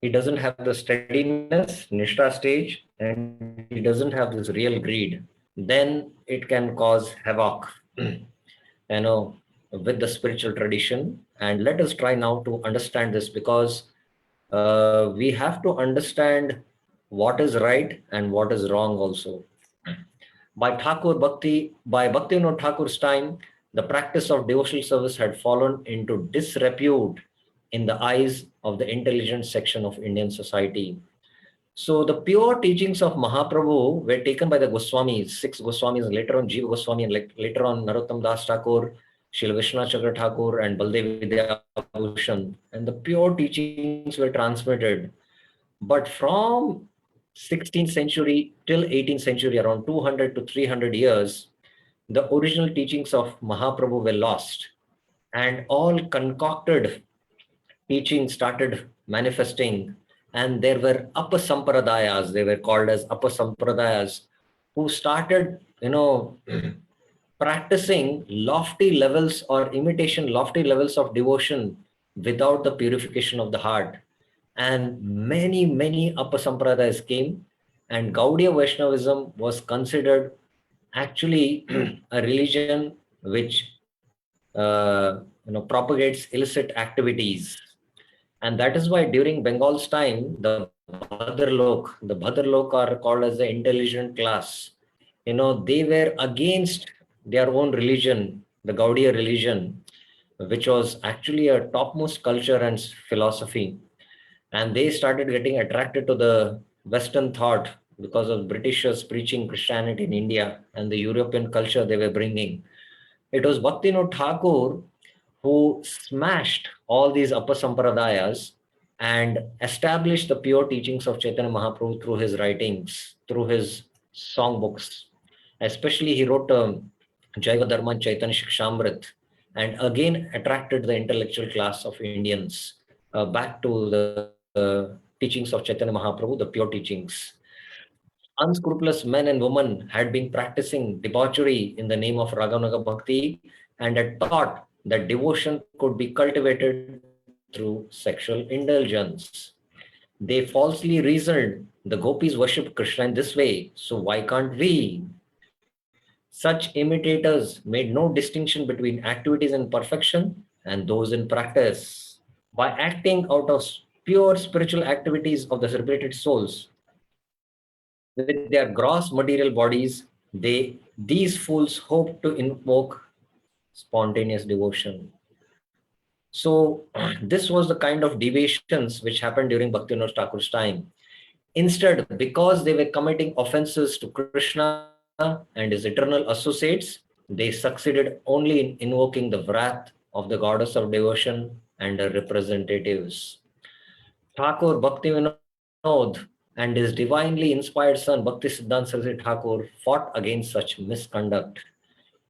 he doesn't have the steadiness, Nishta stage, and he doesn't have this real greed, then it can cause havoc, with the spiritual tradition. And let us try now to understand this, because we have to understand what is right and what is wrong also. By Bhaktivinoda Thakur's time, the practice of devotional service had fallen into disrepute in the eyes of the intelligent section of Indian society. So the pure teachings of Mahaprabhu were taken by the Goswamis, six Goswamis, later on Jiva Goswami, and later on Narottam Das Thakur, Srila Vishwanath Chakra Thakur, and Baldev Vidyabhushan. And the pure teachings were transmitted. But from 16th century till 18th century, around 200 to 300 years, the original teachings of Mahaprabhu were lost, and all concocted teachings started manifesting. And there were apasampradayas, they were called as apasampradayas, who started, practicing lofty levels or imitation lofty levels of devotion without the purification of the heart. And many apasampradayas came, and Gaudiya Vaishnavism was considered actually a religion which propagates illicit activities. And that is why during Bengal's time, the Bhadralok are called as the intelligent class. They were against their own religion, the Gaudiya religion, which was actually a topmost culture and philosophy. And they started getting attracted to the Western thought because of Britishers preaching Christianity in India and the European culture they were bringing. It was Bhaktivinoda Thakur who smashed all these apasampradayas and established the pure teachings of Chaitanya Mahaprabhu through his writings, through his songbooks. Especially, he wrote Jaiva Dharma and Chaitanya Shikshamrit, and again attracted the intellectual class of Indians back to the teachings of Chaitanya Mahaprabhu, the pure teachings. Unscrupulous men and women had been practicing debauchery in the name of Raganuga Bhakti, and had thought that devotion could be cultivated through sexual indulgence. They falsely reasoned the gopis worship Krishna in this way, so why can't we? Such imitators made no distinction between activities in perfection and those in practice. By acting out of pure spiritual activities of the celebrated souls, with their gross material bodies, these fools hope to invoke spontaneous devotion. So this was the kind of deviations which happened during Bhaktivinoda Thakur's time. Instead, because they were committing offenses to Krishna and his eternal associates, they succeeded only in invoking the wrath of the goddess of devotion and her representatives. Thakur Bhaktivinoda and his divinely inspired son Bhakti Siddhanta Saraswati Thakur fought against such misconduct.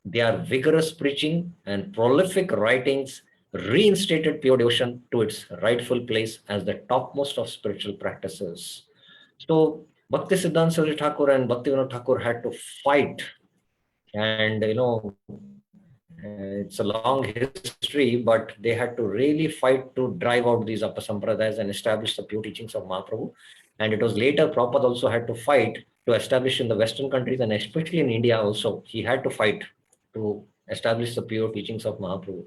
Their vigorous preaching and prolific writings reinstated pure devotion to its rightful place as the topmost of spiritual practices. So Bhakti Siddhanta Saraswati Thakur and Bhaktivinoda Thakur had to fight, and it's a long history, but they had to really fight to drive out these apasampradayas and establish the pure teachings of Mahaprabhu. And it was later Prabhupada also had to fight to establish in the Western countries, and especially in India also, he had to fight to establish the pure teachings of Mahaprabhu.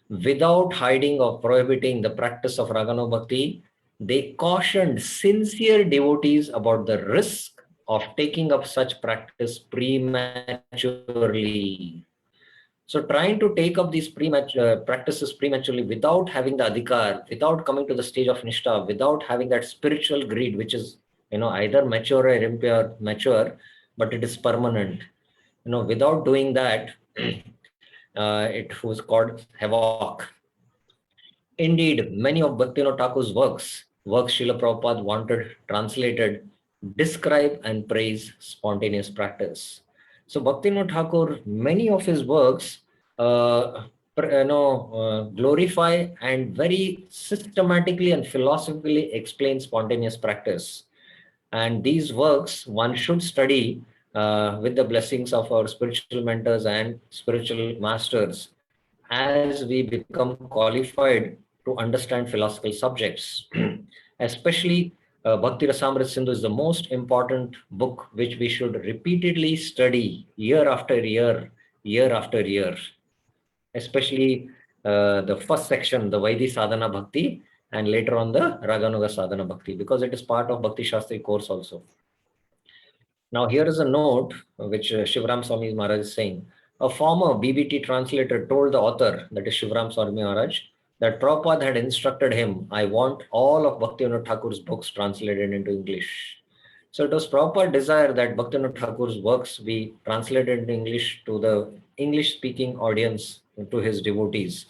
Without hiding or prohibiting the practice of Raganu Bhakti, they cautioned sincere devotees about the risk of taking up such practice prematurely. So trying to take up these practices prematurely without having the adhikar, without coming to the stage of nishtha, without having that spiritual greed, which is either mature or impure, mature, but it is permanent. Without doing that, it was called havoc. Indeed, many of Bhaktivinoda Thakur's works Srila Prabhupada wanted translated, describe and praise spontaneous practice. So Bhaktivinoda Thakur, many of his works glorify and very systematically and philosophically explain spontaneous practice. And these works one should study with the blessings of our spiritual mentors and spiritual masters, as we become qualified to understand philosophical subjects, especially Bhakti Rasamrita Sindhu is the most important book which we should repeatedly study year after year, year after year, especially the first section, the Vaidhi Sadhana Bhakti, and later on the Raganuga Sadhana Bhakti, because it is part of Bhakti Shastri course also. Now, here is a note which Shivram Swami Maharaj is saying. A former BBT translator told the author, that is Shivram Swami Maharaj, that Prabhupada had instructed him, I want all of Bhaktivinoda Thakur's books translated into English. So it was Prabhupada's desire that Bhaktivinoda Thakur's works be translated into English to the English-speaking audience, to his devotees.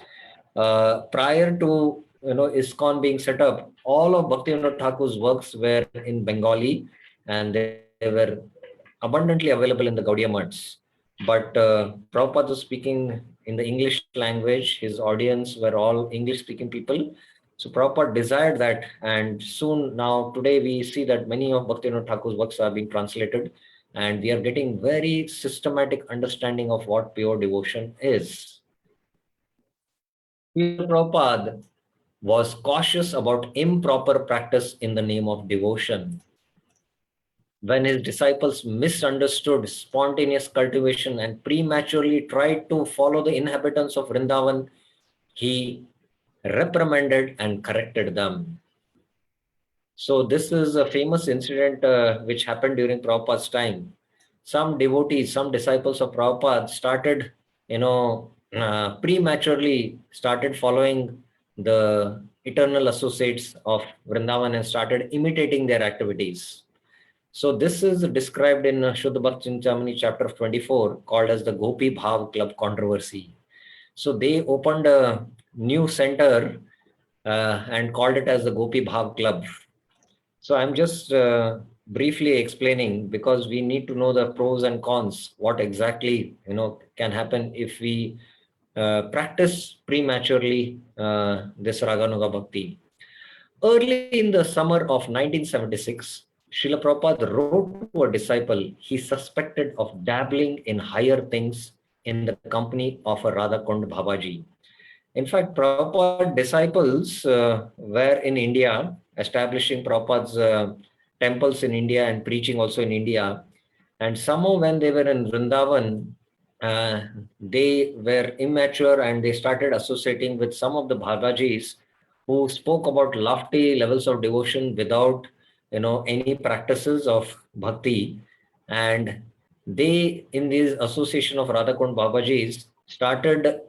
Prior to ISKCON being set up, all of Bhaktivinoda Thakur's works were in Bengali, and they were abundantly available in the Gaudiya Maths. But Prabhupada was speaking in the English language. His audience were all English-speaking people. So Prabhupada desired that, and soon now, today we see that many of Bhaktivinoda Thakur's works are being translated, and we are getting very systematic understanding of what pure devotion is. Prabhupada was cautious about improper practice in the name of devotion. When his disciples misunderstood spontaneous cultivation and prematurely tried to follow the inhabitants of Vrindavan, he reprimanded and corrected them. So this is a famous incident which happened during Prabhupada's time. Some devotees, some disciples of Prabhupada started, prematurely started following the eternal associates of Vrindavan and started imitating their activities. So this is described in Shuddha Bhakti Chintamani chapter 24, called as the Gopi Bhav Club controversy. So they opened a new center and called it as the Gopi Bhav Club. So I'm just briefly explaining, because we need to know the pros and cons, what exactly can happen if we practice prematurely this Raganuga Bhakti. Early in the summer of 1976, Srila Prabhupada wrote to a disciple he suspected of dabbling in higher things in the company of a Radhakund Babaji. In fact, Prabhupada disciples were in India, establishing Prabhupada's temples in India and preaching also in India. And somehow when they were in Vrindavan, they were immature and they started associating with some of the Babajis who spoke about lofty levels of devotion without any practices of bhakti. And they, in this association of Radhakund Babajis, started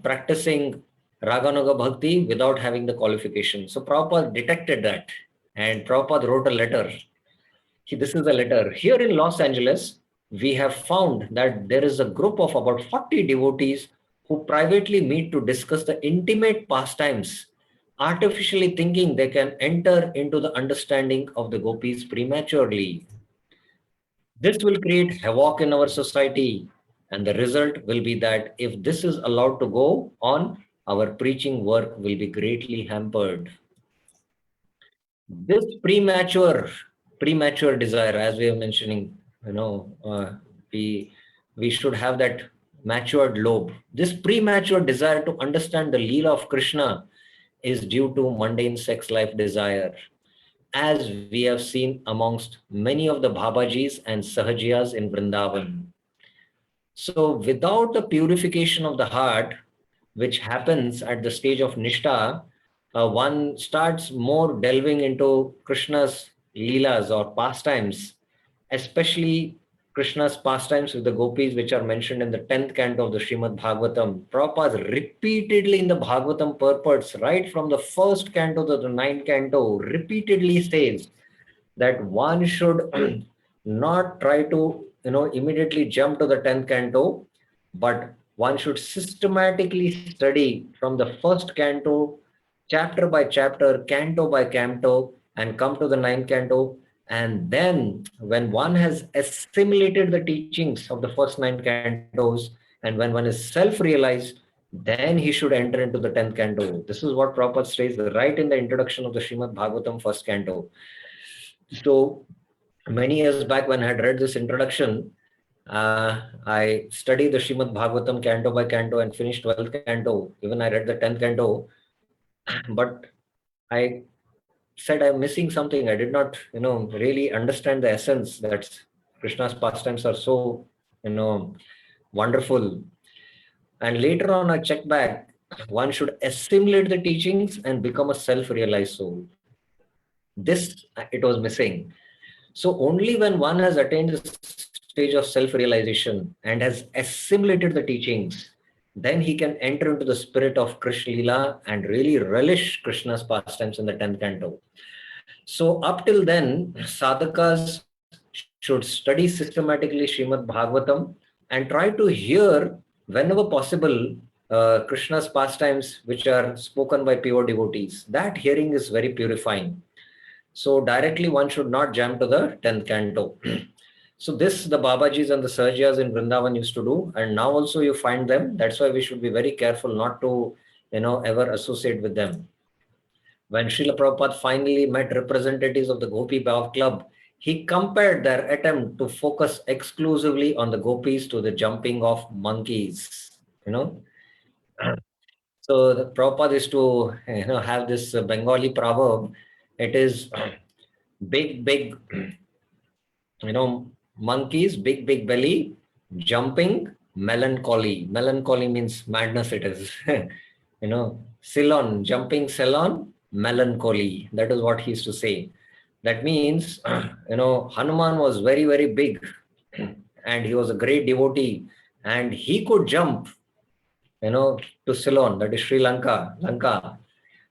practicing Raganuga Bhakti without having the qualification. So Prabhupada detected that, and Prabhupada wrote a letter. This is a letter. Here in Los Angeles, we have found that there is a group of about 40 devotees who privately meet to discuss the intimate pastimes, artificially thinking they can enter into the understanding of the gopis prematurely. This will create havoc in our society, and the result will be that if this is allowed to go on, our preaching work will be greatly hampered. This premature desire, as we are mentioning, we should have that matured lobe. This premature desire to understand the Leela of Krishna is due to mundane sex life desire, as we have seen amongst many of the Babajis and Sahajiyas in Vrindavan. So without the purification of the heart, which happens at the stage of Nishtha, one starts more delving into Krishna's Leelas or pastimes, especially Krishna's pastimes with the gopis, which are mentioned in the 10th canto of the Srimad Bhagavatam. Prabhupada repeatedly in the Bhagavatam purports, right from the first canto to the 9th canto, repeatedly says that one should not try to immediately jump to the 10th canto, but one should systematically study from the first canto, chapter by chapter, canto by canto, and come to the 9th canto. And then when one has assimilated the teachings of the first 9 cantos, and when one is self-realized, then he should enter into the 10th canto. This is what Prabhupada says right in the introduction of the Srimad Bhagavatam first canto. So many years back, when I had read this introduction, I studied the Srimad Bhagavatam canto by canto and finished 12th canto. Even I read the 10th canto, but I said, I'm missing something. I did not, really understand the essence that Krishna's pastimes are so, wonderful. And later on, I checked back, one should assimilate the teachings and become a self-realized soul. This, it was missing. So only when one has attained the stage of self-realization and has assimilated the teachings, then he can enter into the spirit of Krishna Lila and really relish Krishna's pastimes in the 10th canto. So up till then, sadhakas should study systematically Srimad Bhagavatam and try to hear whenever possible Krishna's pastimes which are spoken by pure devotees. That hearing is very purifying. So directly one should not jump to the 10th canto. So this the Babajis and the Sarjas in Vrindavan used to do, and now also you find them. That's why we should be very careful not to, ever associate with them. When Srila Prabhupada finally met representatives of the Gopi Bhav Club, he compared their attempt to focus exclusively on the gopis to the jumping of monkeys. So the Prabhupada is to have this Bengali proverb. It is big, monkeys, big belly, jumping, melancholy. Melancholy means madness. It is, Ceylon, jumping Ceylon, melancholy. That is what he used to say. That means, Hanuman was very big, and he was a great devotee, and he could jump, to Ceylon, that is Sri Lanka.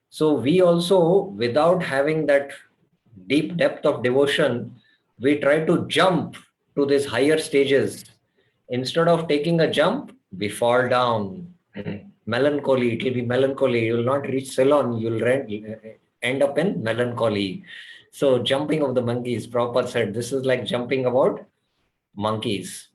So we also, without having that deep depth of devotion, we try to jump to these higher stages. Instead of taking a jump, we fall down. Melancholy, it will be melancholy. You will not reach Ceylon, you will end up in melancholy. So jumping of the monkeys, Prabhupada said, this is like jumping about monkeys.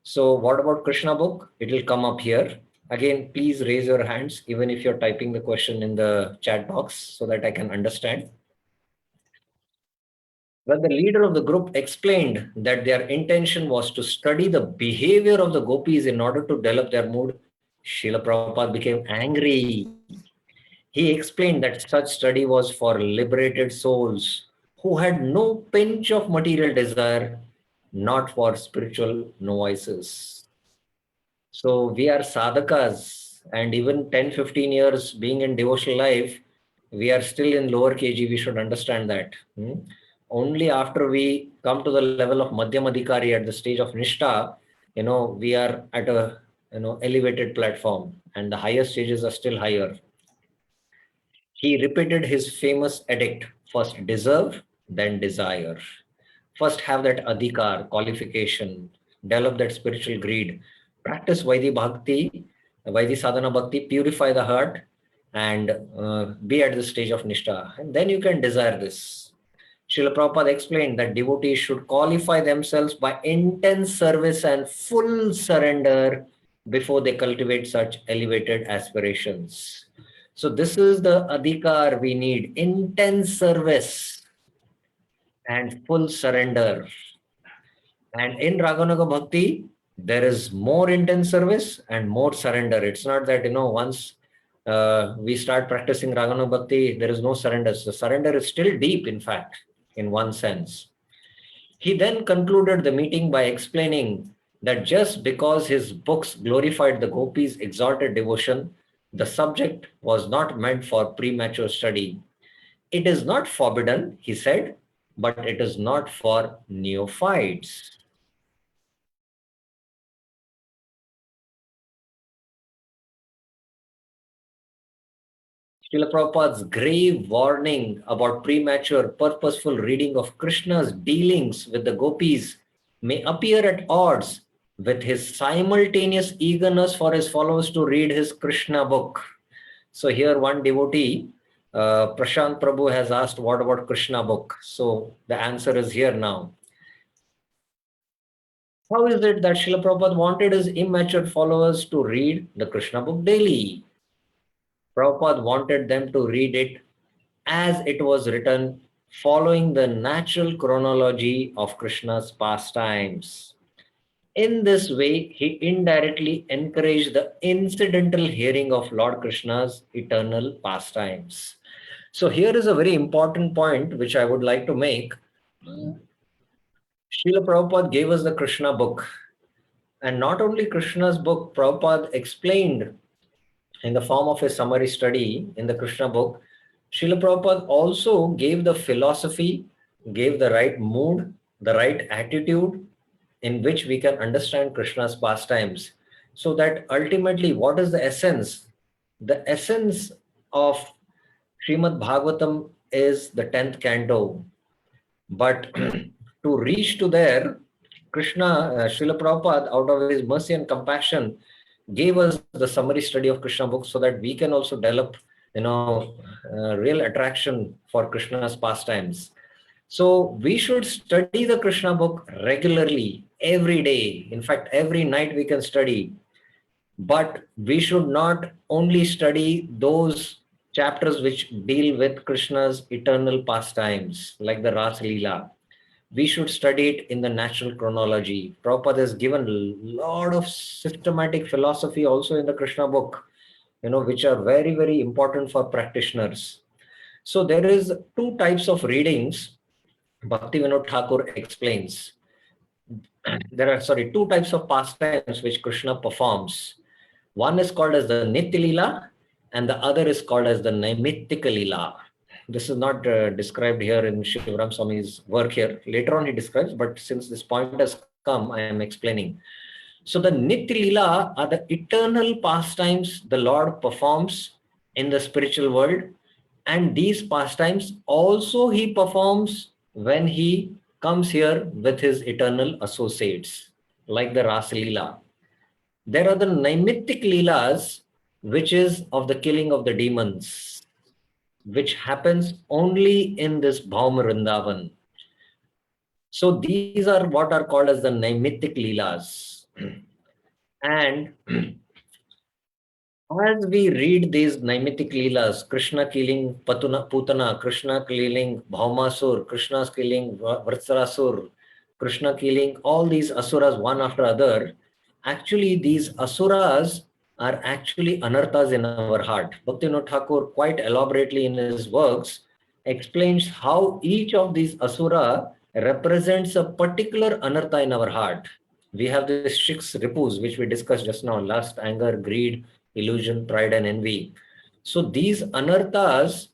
So what about Krishna book? It will come up here. Again, please raise your hands, even if you're typing the question in the chat box so that I can understand. When the leader of the group explained that their intention was to study the behavior of the gopis in order to develop their mood, Srila Prabhupada became angry. He explained that such study was for liberated souls who had no pinch of material desire, not for spiritual novices. So we are sadhakas, and even 10-15 years being in devotional life, we are still in lower kg. We should understand that. Only after we come to the level of Madhyamadhikari at the stage of Nishtha, we are at a elevated platform, and the higher stages are still higher. He repeated his famous edict: first deserve, then desire. First have that adhikar, qualification, develop that spiritual greed, practice Vaidhi Bhakti, Vaidhi Sadhana Bhakti, purify the heart, and be at the stage of Nishtha. And then you can desire this. Srila Prabhupada explained that devotees should qualify themselves by intense service and full surrender before they cultivate such elevated aspirations. So this is the adhikar we need: intense service and full surrender. And in Raganuga Bhakti, there is more intense service and more surrender. It's not that, once we start practicing Raganuga Bhakti, there is no surrender. The surrender is still deep, in fact, in one sense. He then concluded the meeting by explaining that just because his books glorified the gopis' exalted devotion, the subject was not meant for premature study. It is not forbidden, he said, but it is not for neophytes. Srila Prabhupada's grave warning about premature, purposeful reading of Krishna's dealings with the gopis may appear at odds with his simultaneous eagerness for his followers to read his Krishna book. So here one devotee, Prashant Prabhu, has asked, what about Krishna book? So the answer is here now. How is it that Srila Prabhupada wanted his immature followers to read the Krishna book daily? Prabhupada wanted them to read it as it was written, following the natural chronology of Krishna's pastimes. In this way, he indirectly encouraged the incidental hearing of Lord Krishna's eternal pastimes. So here is a very important point which I would like to make. Srila Prabhupada gave us the Krishna book. And not only Krishna's book, Prabhupada explained in the form of a summary study in the Krishna book. Srila Prabhupada also gave the philosophy, gave the right mood, the right attitude in which we can understand Krishna's pastimes. So that ultimately, what is the essence? The essence of Srimad Bhagavatam is the 10th canto. But to reach to there, Krishna, Srila Prabhupada, out of his mercy and compassion, gave us the summary study of Krishna book so that we can also develop, real attraction for Krishna's pastimes. So we should study the Krishna book regularly, every day. In fact, every night we can study. But we should not only study those chapters which deal with Krishna's eternal pastimes, like the Ras Leela. We should study it in the natural chronology. Prabhupada has given a lot of systematic philosophy also in the Krishna book, which are very, very important for practitioners. So there is two types of readings Bhakti Vinod Thakur explains. There are, two types of pastimes which Krishna performs. One is called as the Nitya Leela and the other is called as the Naimittika Leela. This is not described here in Shivaram Swami's work here. Later on he describes, but since this point has come, I am explaining. So the Nitya Leela are the eternal pastimes the Lord performs in the spiritual world. And these pastimes also he performs when he comes here with his eternal associates, like the Ras Leela. There are the Naimittik Leelas, which is of the killing of the demons, which happens only in this Bhauma Vrindavan. So these are what are called as the Naimittik Leelas. And as we read these Naimittik Leelas, Krishna killing Putana, Krishna killing Bhaumasur, Krishna killing Vritsarasur, Krishna killing all these asuras one after other, actually these asuras are actually anarthas in our heart. Bhaktivinoda Thakur quite elaborately in his works explains how each of these asura represents a particular anartha in our heart. We have the 6 ripus, which we discussed just now: lust, anger, greed, illusion, pride, and envy. So these anarthas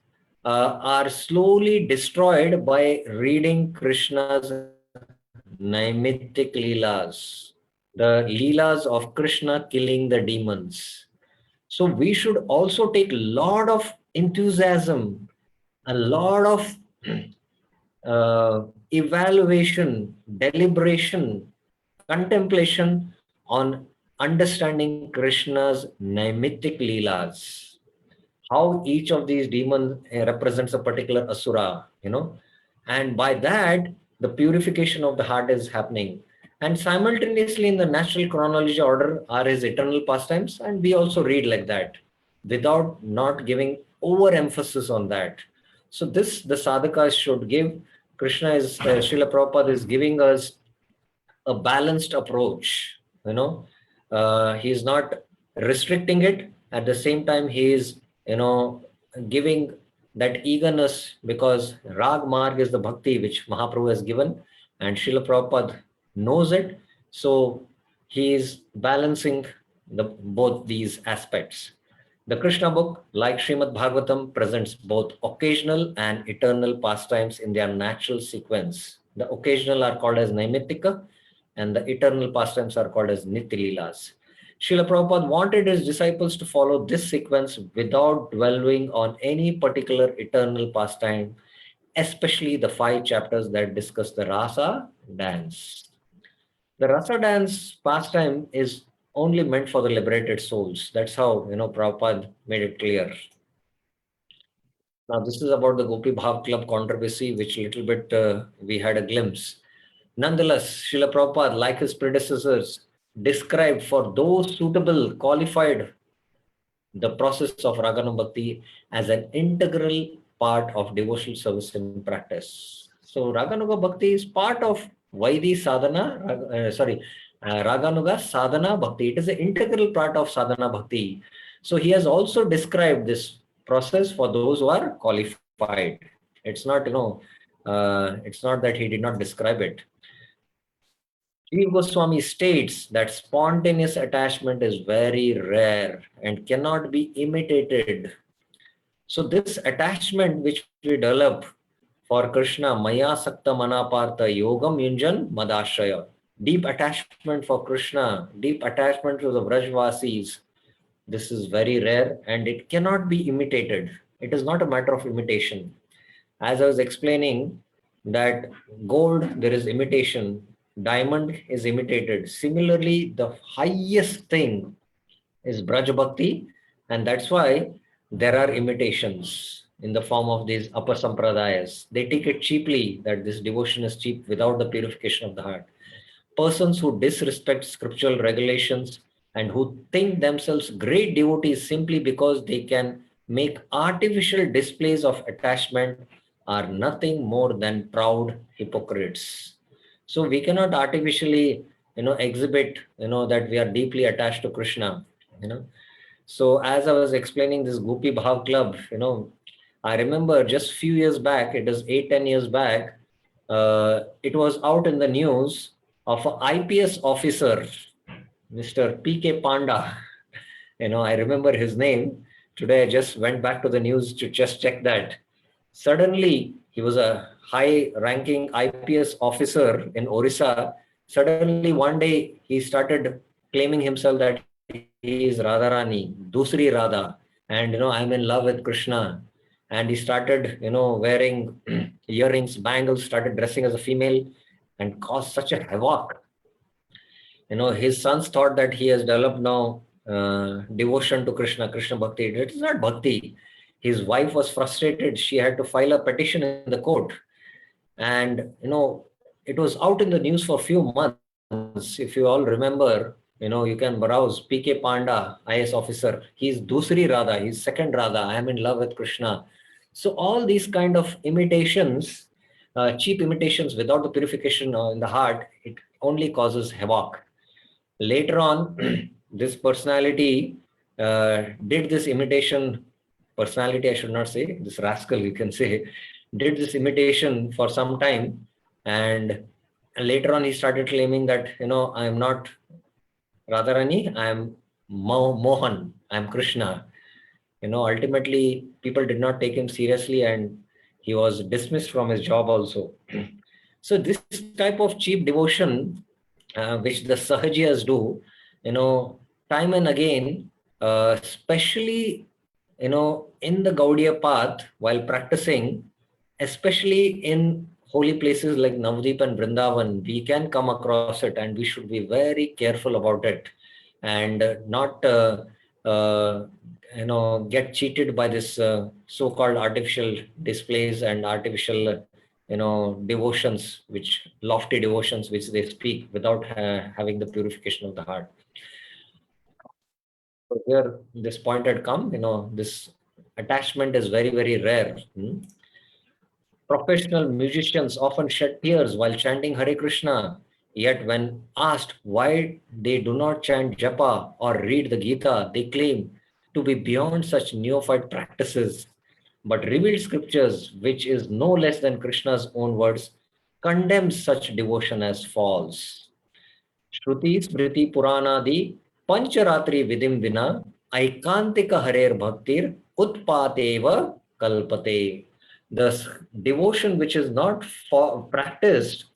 are slowly destroyed by reading Krishna's Naimittik Leelas, the Leelas of Krishna killing the demons. So we should also take a lot of enthusiasm, a lot of evaluation, deliberation, contemplation on understanding Krishna's Naimittik Leelas, how each of these demons represents a particular asura, and by that, the purification of the heart is happening. And simultaneously in the natural chronology order are his eternal pastimes, and we also read like that, without not giving overemphasis on that. So this, the sadhakas should give. Krishna is, Srila Prabhupada is giving us a balanced approach. He is not restricting it. At the same time, he is, giving that eagerness, because Rag Marg is the bhakti which Mahaprabhu has given, and Srila Prabhupada knows it. So he is balancing both these aspects. The Krishna book, like Srimad Bhagavatam, presents both occasional and eternal pastimes in their natural sequence. The occasional are called as Naimittika, and the eternal pastimes are called as Nitya Leelas. Srila Prabhupada wanted his disciples to follow this sequence without dwelling on any particular eternal pastime, especially the 5 chapters that discuss the Rasa dance. The Rasa dance pastime is only meant for the liberated souls. That's how, Prabhupada made it clear. Now, this is about the Gopi Bhav Club controversy, which little bit we had a glimpse. Nonetheless, Srila Prabhupada, like his predecessors, described for those suitable, qualified, the process of Raganu Bhakti as an integral part of devotional service in practice. So Raganuga Bhakti is part of Vaidhi Sadhana, Raganuga Sadhana Bhakti. It is an integral part of Sadhana Bhakti. So he has also described this process for those who are qualified. It's not, it's not that he did not describe it. Jiva Goswami states that spontaneous attachment is very rare and cannot be imitated. So this attachment which we develop for Krishna, Maya Sakta Manapartha Yogam Yunjan Madashraya, deep attachment for Krishna, deep attachment to the Vrajvasis, this is very rare and it cannot be imitated. It is not a matter of imitation. As I was explaining, that gold, there is imitation, diamond is imitated. Similarly, the highest thing is Braj Bhakti, and that's why there are imitations in the form of these upper sampradayas. They take it cheaply, that this devotion is cheap without the purification of the heart. Persons who disrespect scriptural regulations and who think themselves great devotees simply because they can make artificial displays of attachment are nothing more than proud hypocrites. So we cannot artificially, exhibit, that we are deeply attached to Krishna, you know. So as I was explaining this Gopi Bhav Club, I remember just few years back, it is 8-10 years back, it was out in the news of an IPS officer, Mr. P.K. Panda. I remember his name. Today I just went back to the news to just check that. Suddenly, he was a high-ranking IPS officer in Orissa. Suddenly, one day, he started claiming himself that he is Radharani, Dusri Radha, and I'm in love with Krishna. And he started, wearing earrings, bangles, started dressing as a female, and caused such a havoc. His sons thought that he has developed now devotion to Krishna, Krishna Bhakti. It is not Bhakti. His wife was frustrated. She had to file a petition in the court. And, it was out in the news for a few months. If you all remember, you can browse P.K. Panda, IS officer. He's Dusri Radha. He's second Radha. I am in love with Krishna. So all these kind of imitations, cheap imitations without the purification in the heart, it only causes havoc. Later on, this personality did this imitation, personality I should not say, this rascal you can say, did this imitation for some time, and later on he started claiming that, I am not Radharani, I am Mohan, I am Krishna. Ultimately people did not take him seriously and he was dismissed from his job also. So this type of cheap devotion which the Sahajiyas do, time and again, especially, in the Gaudiya path while practicing, especially in holy places like Navdeep and Vrindavan, we can come across it and we should be very careful about it and not, get cheated by this so-called artificial displays and artificial devotions, which lofty devotions which they speak without having the purification of the heart. So here this point had come, this attachment is very, very rare. Professional musicians often shed tears while chanting Hare Krishna, yet when asked why they do not chant japa or read the Gita, they claim to be beyond such neophyte practices. But revealed scriptures, which is no less than Krishna's own words, condemns such devotion as false. Shruti Smriti Puranadi Pancharatri Vidim Vina Aikantika Harer Bhaktir Utpateva Kalpate. The devotion which is not practiced,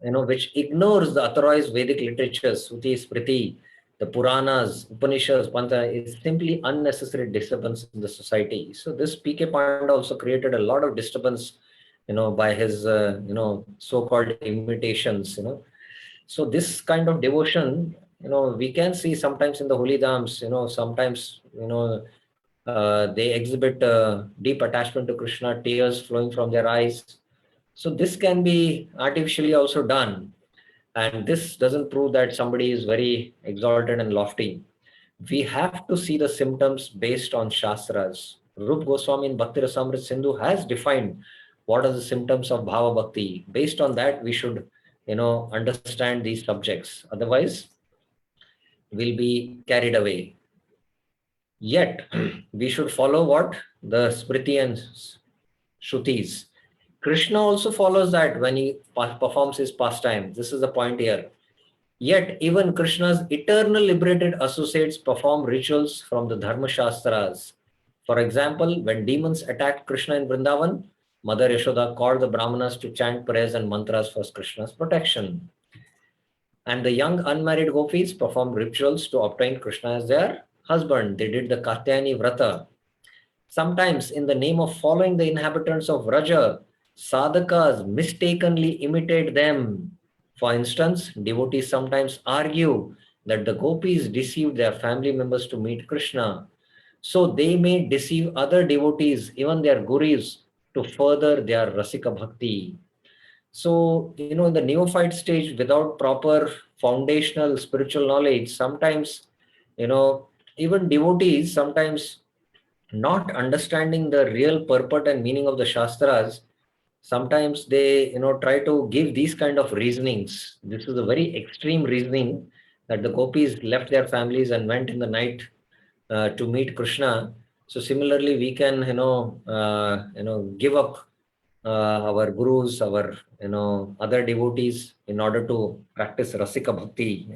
which ignores the authorized Vedic literatures, Shruti, Smriti, the Puranas, Upanishads, Panta, is simply unnecessary disturbance in the society. So this P.K. Panda also created a lot of disturbance, by his, so-called imitations, So this kind of devotion, we can see sometimes in the holy dhams, sometimes, they exhibit deep attachment to Krishna, tears flowing from their eyes. So this can be artificially also done. And this doesn't prove that somebody is very exalted and lofty. We have to see the symptoms based on Shastras. Rup Goswami in Bhakti Rasamrit Sindhu has defined what are the symptoms of Bhava Bhakti. Based on that, we should, understand these subjects. Otherwise, we'll be carried away. Yet, we should follow what? The Smriti and Shrutis. Krishna also follows that when he performs his pastime. This is the point here. Yet, even Krishna's eternal liberated associates perform rituals from the Dharma Shastras. For example, when demons attacked Krishna in Vrindavan, Mother Yashoda called the Brahmanas to chant prayers and mantras for Krishna's protection. And the young unmarried gopis performed rituals to obtain Krishna as their husband. They did the Katyayani Vrata. Sometimes, in the name of following the inhabitants of Vraja, sadhakas mistakenly imitate them. For instance, devotees sometimes argue that the gopis deceived their family members to meet Krishna. So they may deceive other devotees, even their gurus, to further their Rasika Bhakti. So, in the neophyte stage, without proper foundational spiritual knowledge, sometimes, even devotees, sometimes not understanding the real purport and meaning of the Shastras, sometimes they, try to give these kind of reasonings. This is a very extreme reasoning that the gopis left their families and went in the night to meet Krishna. So similarly, we can, give up our gurus, our, other devotees in order to practice Rasika Bhakti.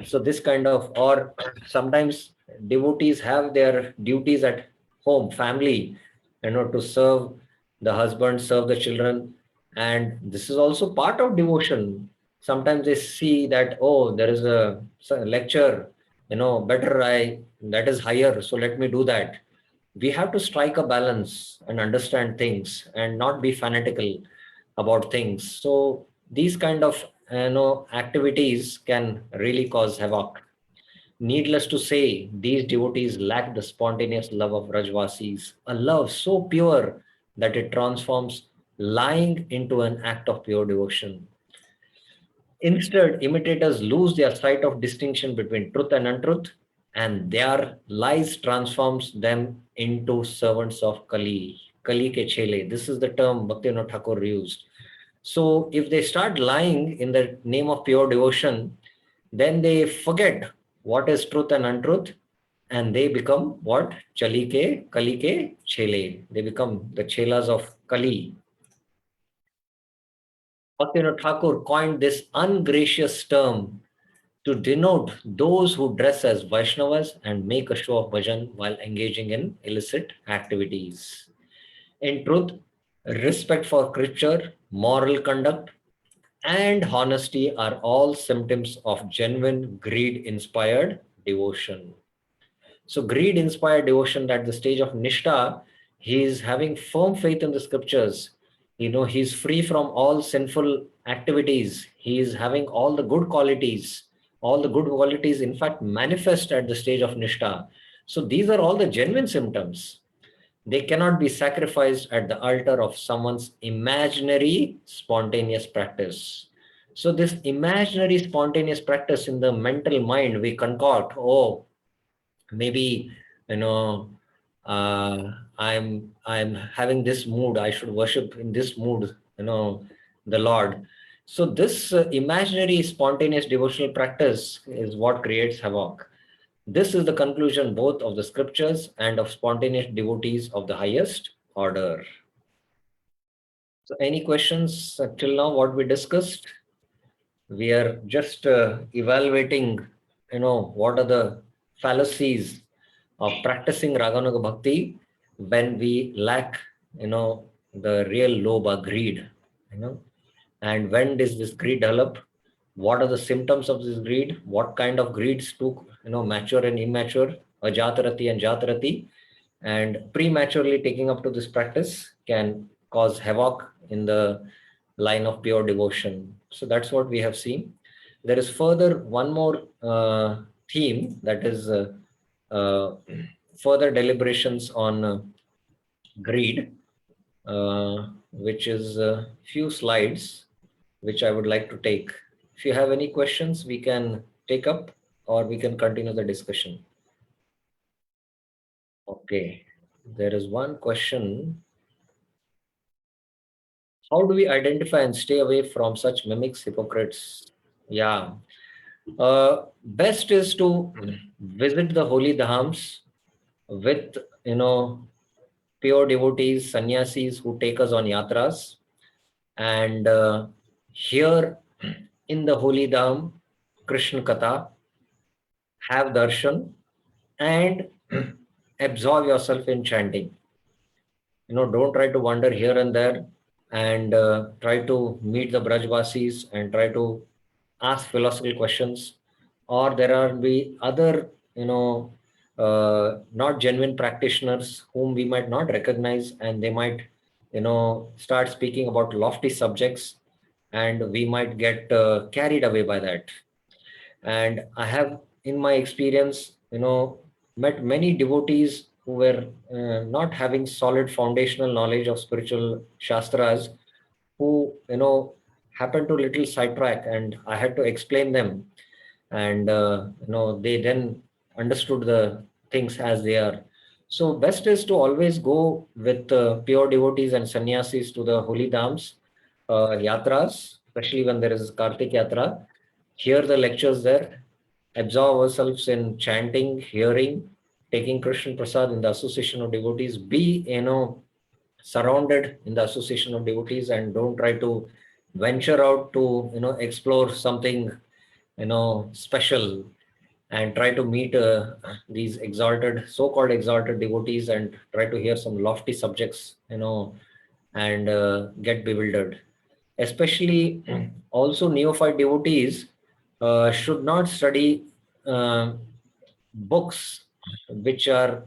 So this kind of, or sometimes devotees have their duties at home, family, to serve the husband, serve the children. And this is also part of devotion. Sometimes they see that, oh, there is a lecture, that is higher, so let me do that. We have to strike a balance and understand things and not be fanatical about things. So these kind of activities can really cause havoc. Needless to say, these devotees lack the spontaneous love of Rajvasis, a love so pure that it transforms lying into an act of pure devotion. Instead, imitators lose their sight of distinction between truth and untruth, and their lies transforms them into servants of Kali. Kali ke chele. This is the term Bhaktivinoda Thakur used. So if they start lying in the name of pure devotion, then they forget what is truth and untruth, and they become what? Chali ke, Kali ke chele. They become the chelas of Kali. Bhaktivinoda Thakur coined this ungracious term to denote those who dress as Vaishnavas and make a show of bhajan while engaging in illicit activities. In truth, respect for scripture, moral conduct, and honesty are all symptoms of genuine greed-inspired devotion. So greed-inspired devotion at the stage of Nishtha, he is having firm faith in the scriptures. He's free from all sinful activities. He is having all the good qualities. All the good qualities, in fact, manifest at the stage of Nishtha. So these are all the genuine symptoms. They cannot be sacrificed at the altar of someone's imaginary spontaneous practice. So this imaginary spontaneous practice in the mental mind, we concoct, oh, maybe, I'm having this mood, I should worship in this mood, the Lord. So this imaginary spontaneous devotional practice is what creates havoc. This is the conclusion both of the scriptures and of spontaneous devotees of the highest order. So any questions till now what we discussed? We are just evaluating, what are the fallacies of practicing Raganuga Bhakti when we lack, the real lobha, greed, and when does this greed develop? What are the symptoms of this greed? What kind of greeds to, mature and immature, ajatarati and jatarati, and prematurely taking up to this practice can cause havoc in the line of pure devotion. So that's what we have seen. There is further one more theme, that is uh, further deliberations on greed, which is a few slides which I would like to take. If you have any questions, we can take up or we can continue the discussion. Okay, there is one question. How do we identify and stay away from such mimics, hypocrites? Yeah. Best is to visit the holy dhams with, pure devotees, sannyasis who take us on yatras. And here in the Holy Dham, Krishna Katha, have darshan and absorb yourself in chanting. Don't try to wander here and there, and try to meet the Brajvasis and try to ask philosophical questions. Or there are be other, not genuine practitioners whom we might not recognize, and they might, start speaking about lofty subjects, and we might get carried away by that. And I have, in my experience, met many devotees who were not having solid foundational knowledge of spiritual shastras, who happened to little sidetrack, and I had to explain them. And they then understood the things as they are. So best is to always go with pure devotees and sannyasis to the holy dhams, yatras, especially when there is Kartik Yatra. Hear the lectures there, absorb ourselves in chanting, hearing, taking Krishna Prasad in the association of devotees, be, surrounded in the association of devotees, and don't try to venture out to, explore something, special, and try to meet these exalted, so-called exalted devotees, and try to hear some lofty subjects, and get bewildered. Especially also neophyte devotees should not study uh, books which are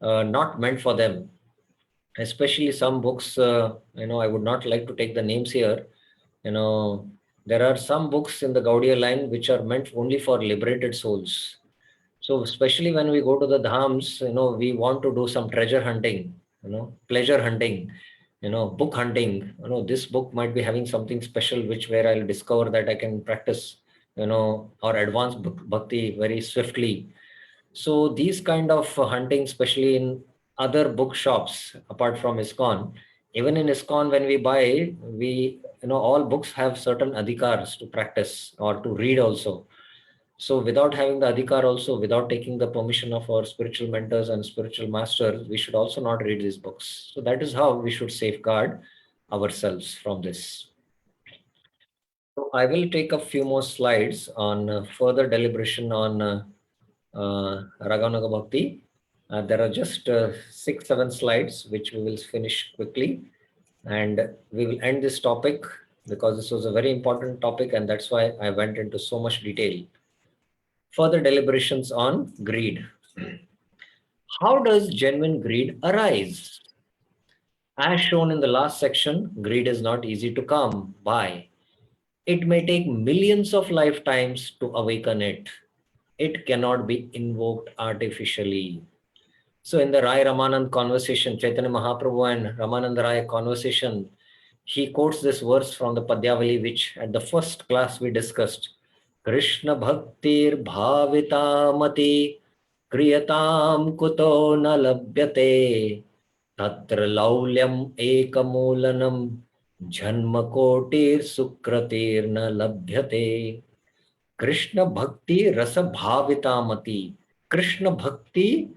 not meant for them. Especially some books, I would not like to take the names here. There are some books in the Gaudiya line which are meant only for liberated souls. So especially when we go to the dhams, we want to do some treasure hunting, pleasure hunting, book hunting. This book might be having something special, which where I'll discover that I can practice, or advance bhakti very swiftly. So these kind of hunting, especially in other bookshops apart from ISKCON, even in ISKCON, when we buy, all books have certain adhikars to practice or to read also. So without having the adhikar also, without taking the permission of our spiritual mentors and spiritual masters, we should also not read these books. So that is how we should safeguard ourselves from this. So I will take a few more slides on further deliberation on Raganuga Bhakti. There are just 6-7 slides which we will finish quickly, and we will end this topic because this was a very important topic, and that's why I went into so much detail. Further deliberations on greed. How does genuine greed arise? As shown in the last section, greed is not easy to come by. It may take millions of lifetimes to awaken it. It cannot be invoked artificially. So in the Rai Ramanand conversation, Chaitanya Mahaprabhu and Ramananda Rai conversation, he quotes this verse from the Padyavali, which at the first class we discussed. Krishna bhaktir bhavita mati kriyatam kuto na labhyate tatra laulyam ekamulanam janma kotir sukratir na labhyate. Krishna bhakti rasa bhavita mati. Krishna bhakti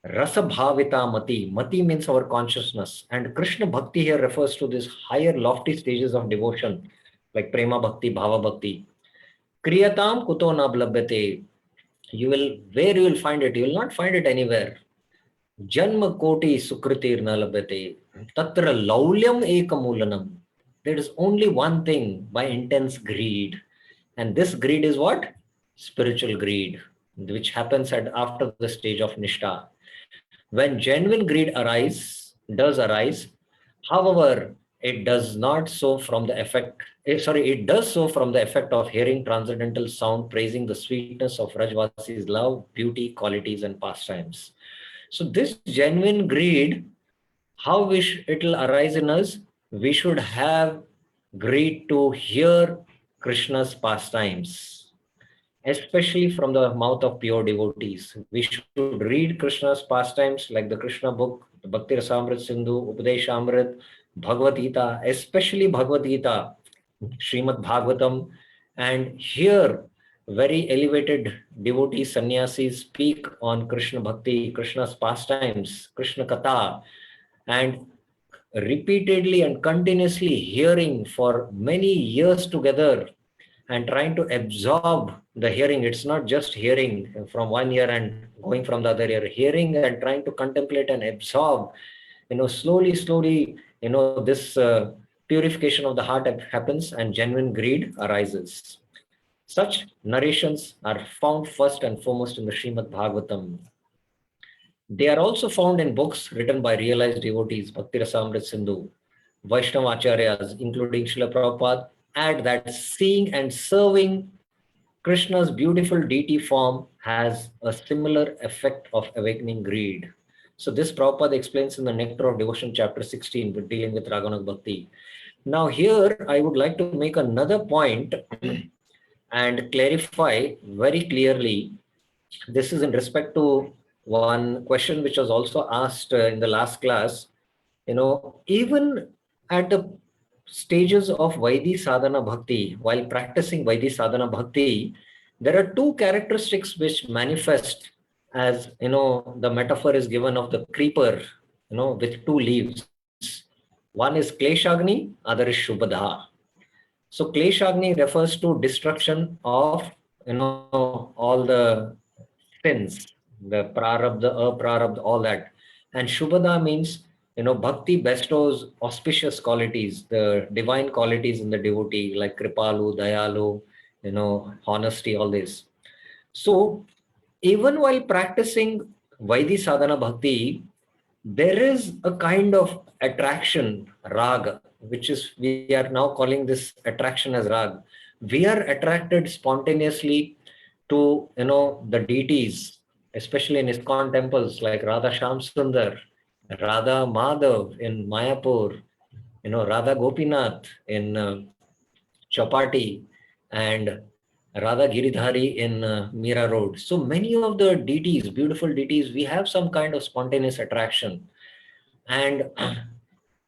rasa bhavita mati. Mati means our consciousness. And Krishna bhakti here refers to these higher lofty stages of devotion, like prema bhakti, bhava bhakti. Kriyatam kuto nablabhyate. Where you will find it? You will not find it anywhere. Janma koti sukritir nalabhyate. Tatra laulyam ekamulanam. There is only one thing, by intense greed. And this greed is what? Spiritual greed, which happens after the stage of Nishtha. When genuine greed does arise, however, it does not so from the effect, it does so from the effect of hearing transcendental sound praising the sweetness of Rajvasi's love, beauty, qualities, and pastimes. So this genuine greed, how it will arise in us? We should have greed to hear Krishna's pastimes, especially from the mouth of pure devotees. We should read Krishna's pastimes like the Krishna book, the Bhakti Rasamrit Sindhu, Upadeshamrit, Bhagavad Gita, especially Bhagavad Gita, Srimad Bhagavatam, and hear very elevated devotees, sannyasis speak on Krishna Bhakti, Krishna's pastimes, Krishna Katha, and repeatedly and continuously hearing for many years together and trying to absorb the hearing. It's not just hearing from one ear and going from the other ear, hearing and trying to contemplate and absorb, slowly, this purification of the heart happens and genuine greed arises. Such narrations are found first and foremost in the Srimad Bhagavatam. They are also found in books written by realized devotees, Bhakti Rasamrit Sindhu, Vaishnava Acharyas, including Srila Prabhupada, add that seeing and serving Krishna's beautiful deity form has a similar effect of awakening greed. So this Prabhupada explains in the Nectar of Devotion, chapter 16, with dealing with Raganuga Bhakti. Now here, I would like to make another point and clarify very clearly. This is in respect to one question which was also asked in the last class. Even at the stages of Vaidhi Sadhana Bhakti, while practicing Vaidhi Sadhana Bhakti, there are two characteristics which manifest as, the metaphor is given of the creeper, with two leaves. One is Kleshagni, other is Shubhadha. So Kleshagni refers to destruction of, all the sins, the prarabdha, aprarabdha, all that. And Shubhada means, bhakti bestows auspicious qualities, the divine qualities in the devotee, like Kripalu, Dayalu, honesty, all this. So even while practicing Vaidhi Sadhana Bhakti, there is a kind of attraction, raga, which is, we are now calling this attraction as rag. We are attracted spontaneously to, the deities, especially in ISKCON temples like Radha Shyam Sundar, Radha Madhav in Mayapur, Radha Gopinath in Chapati, and Radha Giridhari in Mira Road. So many of the deities, beautiful deities, we have some kind of spontaneous attraction. And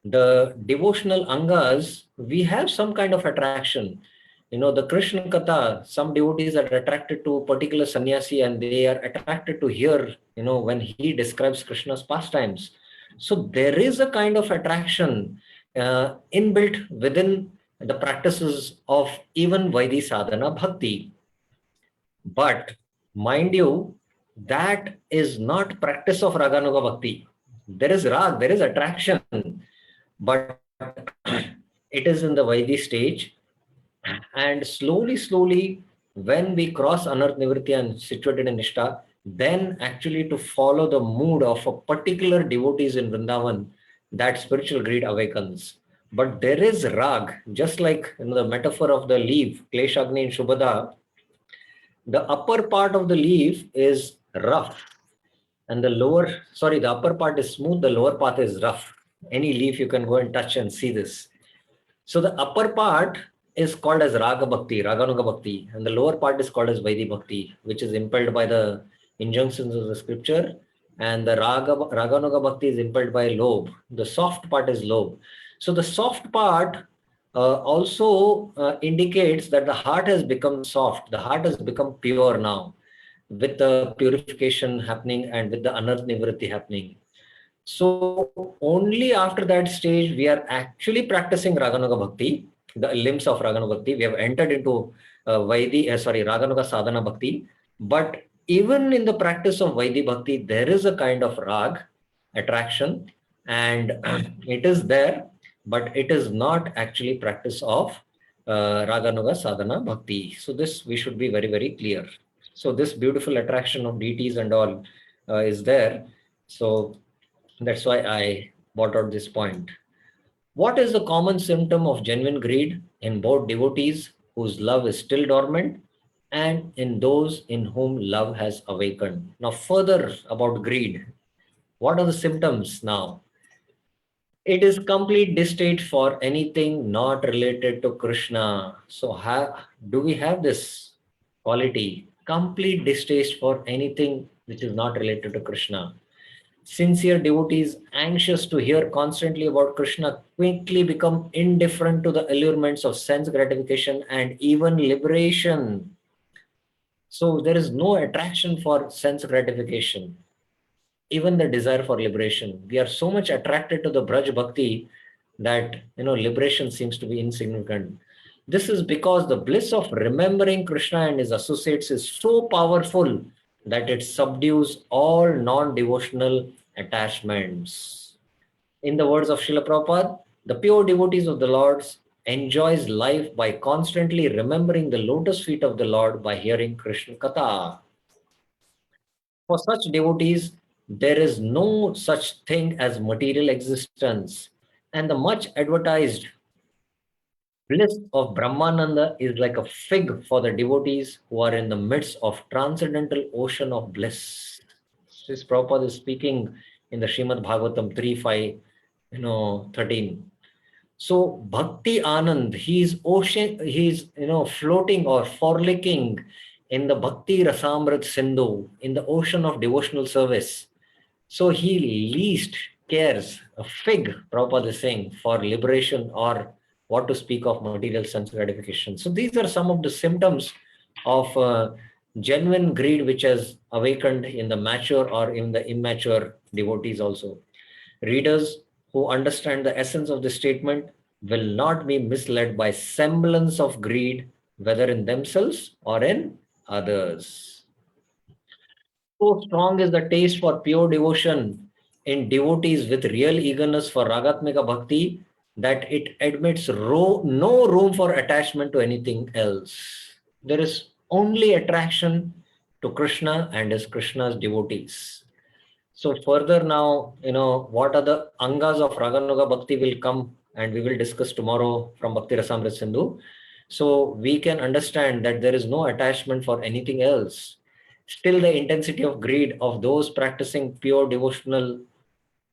the devotional angas, we have some kind of attraction. The Krishna Katha, some devotees are attracted to particular sannyasi and they are attracted to hear, when he describes Krishna's pastimes. So there is a kind of attraction inbuilt within the practices of even Vaidhi Sadhana Bhakti. But mind you, that is not practice of Raganuga Bhakti. There is rag, there is attraction, but it is in the Vaidhi stage. And slowly, when we cross Anarth Nivritti and situated in Nishta, then actually to follow the mood of a particular devotees in Vrindavan, that spiritual greed awakens. But there is rag, just like the metaphor of the leaf, Kleshagni and Shubhada, the upper part of the leaf is rough and the upper part is smooth, the lower part is rough. Any leaf you can go and touch and see this. So the upper part is called as Raga Bhakti, Raganuga Bhakti, and the lower part is called as Vaidhi Bhakti, which is impelled by the injunctions of the scripture, and the Raganuga Bhakti is impelled by lobe. The soft part is lobe. So the soft part also indicates that the heart has become soft, the heart has become pure now, with the purification happening and with the Anarth Nivritti happening. So only after that stage, we are actually practicing Raganuga Bhakti, the limbs of Raganuga Bhakti. We have entered into Raganuga Sadhana Bhakti. But even in the practice of Vaidhi Bhakti, there is a kind of rag, attraction, and it is there, but it is not actually practice of Raganuga Sadhana Bhakti. So this we should be very, very clear. So this beautiful attraction of deities and all is there. So that's why I brought out this point. What is the common symptom of genuine greed in both devotees whose love is still dormant and in those in whom love has awakened? Now, further about greed. What are the symptoms now? It is complete distaste for anything not related to Krishna. So, do we have this quality? Complete distaste for anything which is not related to Krishna. Sincere devotees, anxious to hear constantly about Krishna, quickly become indifferent to the allurements of sense gratification and even liberation. So there is no attraction for sense gratification. even the desire for liberation. We are so much attracted to the Braj Bhakti that liberation seems to be insignificant. This is because the bliss of remembering Krishna and his associates is so powerful that it subdues all non-devotional attachments. In the words of Srila Prabhupada, the pure devotees of the Lord enjoys life by constantly remembering the lotus feet of the Lord by hearing Krishna Katha. For such devotees, there is no such thing as material existence, and the much advertised bliss of Brahmananda is like a fig for the devotees who are in the midst of transcendental ocean of bliss. Sri Prabhupada is speaking in the Srimad Bhagavatam 3:5, 13. So Bhakti Anand, he's floating or forlicking in the Bhakti Rasamrit Sindhu, in the ocean of devotional service. So he least cares, a fig, Prabhupada is saying, for liberation or what to speak of material sense gratification. So these are some of the symptoms of genuine greed which has awakened in the mature or in the immature devotees also. Readers who understand the essence of the statement will not be misled by semblance of greed, whether in themselves or in others. So strong is the taste for pure devotion in devotees with real eagerness for Ragatmika Bhakti that it admits no room for attachment to anything else. There is only attraction to Krishna and his Krishna's devotees. So further now, what are the angas of Raganuga Bhakti will come and we will discuss tomorrow from Bhakti Rasamrita Sindhu. So we can understand that there is no attachment for anything else. Still the intensity of greed of those practicing pure devotional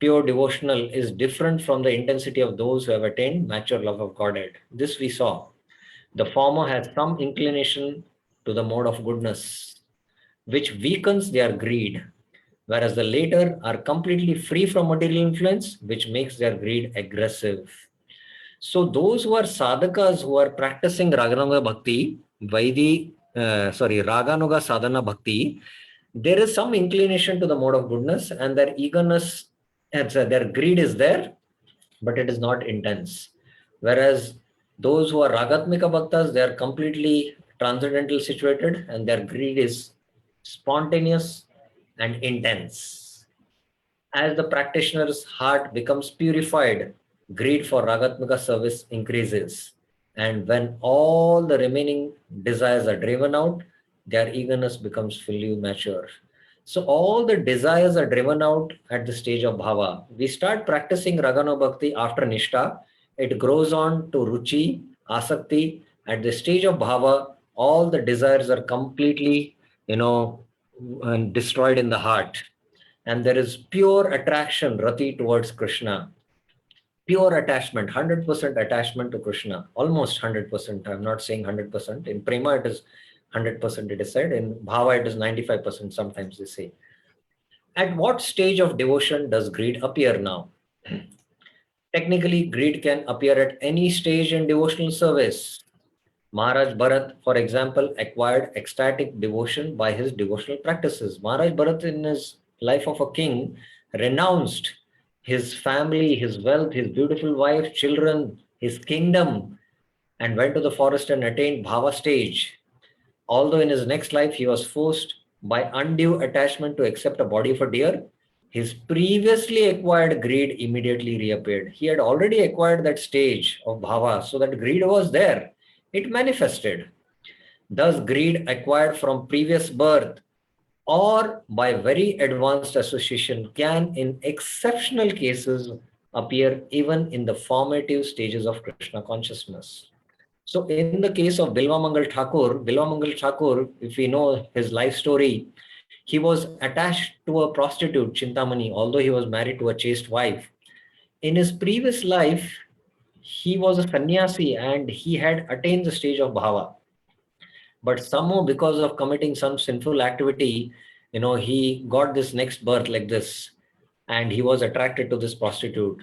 is different from the intensity of those who have attained mature love of Godhead. This we saw. The former has some inclination to the mode of goodness, which weakens their greed, whereas the later are completely free from material influence, which makes their greed aggressive. So those who are sadhakas, who are practicing Raganuga Bhakti, Raganuga Sadhana Bhakti, there is some inclination to the mode of goodness and their eagerness, their greed is there, but it is not intense. Whereas those who are Ragatmika Bhaktas, they are completely transcendental situated and their greed is spontaneous and intense. As the practitioner's heart becomes purified, greed for Ragatmika service increases. And when all the remaining desires are driven out, their eagerness becomes fully mature. So all the desires are driven out at the stage of bhava. We start practicing Ragana Bhakti after Nishtha. It grows on to Ruchi, Asakti. At the stage of bhava, all the desires are completely, destroyed in the heart. And there is pure attraction, rati, towards Krishna. Pure attachment, 100% attachment to Krishna, almost 100%. I'm not saying 100%. In prema, it is 100%, it is said. In bhava, it is 95%, sometimes they say. At what stage of devotion does greed appear now? Technically, greed can appear at any stage in devotional service. Maharaj Bharat, for example, acquired ecstatic devotion by his devotional practices. Maharaj Bharat, in his life of a king, renounced his family, his wealth, his beautiful wife, children, his kingdom, and went to the forest and attained bhava stage. Although in his next life he was forced by undue attachment to accept a body of a deer, his previously acquired greed immediately reappeared. He had already acquired that stage of bhava, so that greed was there. It manifested. Thus, greed acquired from previous birth or by very advanced association can, in exceptional cases, appear even in the formative stages of Krishna consciousness. So in the case of Bilvamangal Thakur, if we know his life story, he was attached to a prostitute, Chintamani, although he was married to a chaste wife. In his previous life, he was a sannyasi and he had attained the stage of bhava. But somehow, because of committing some sinful activity, he got this next birth like this, and he was attracted to this prostitute.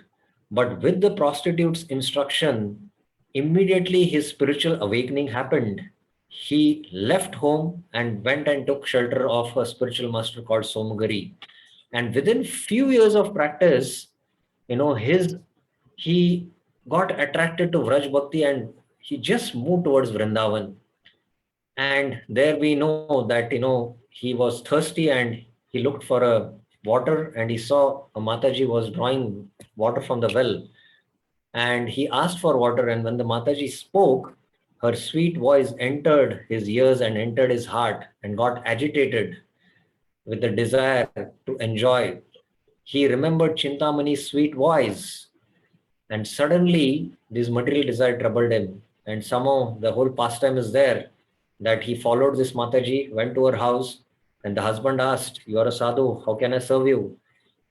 But with the prostitute's instruction, immediately his spiritual awakening happened. He left home and went and took shelter of a spiritual master called Somagari. And within few years of practice, he got attracted to Vraj Bhakti and he just moved towards Vrindavan. And there we know that, he was thirsty and he looked for a water and he saw a Mataji was drawing water from the well. And he asked for water. And when the Mataji spoke, her sweet voice entered his ears and entered his heart and got agitated with the desire to enjoy. He remembered Chintamani's sweet voice, and suddenly this material desire troubled him. And somehow the whole pastime is there that he followed this Mataji, went to her house, and the husband asked, "You are a sadhu, how can I serve you?"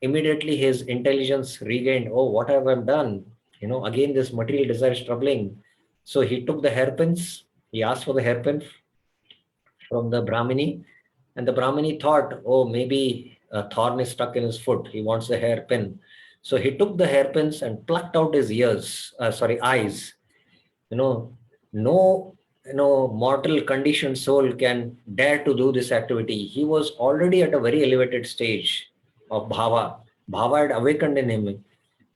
Immediately his intelligence regained, "Oh, what have I done?" Again, this material desire is troubling. So he took the hairpins, he asked for the hairpin from the Brahmini, and the Brahmini thought, oh, maybe a thorn is stuck in his foot. He wants the hairpin. So he took the hairpins and plucked out his eyes. No, mortal conditioned soul can dare to do this activity. He was already at a very elevated stage of bhava. Bhava had awakened in him.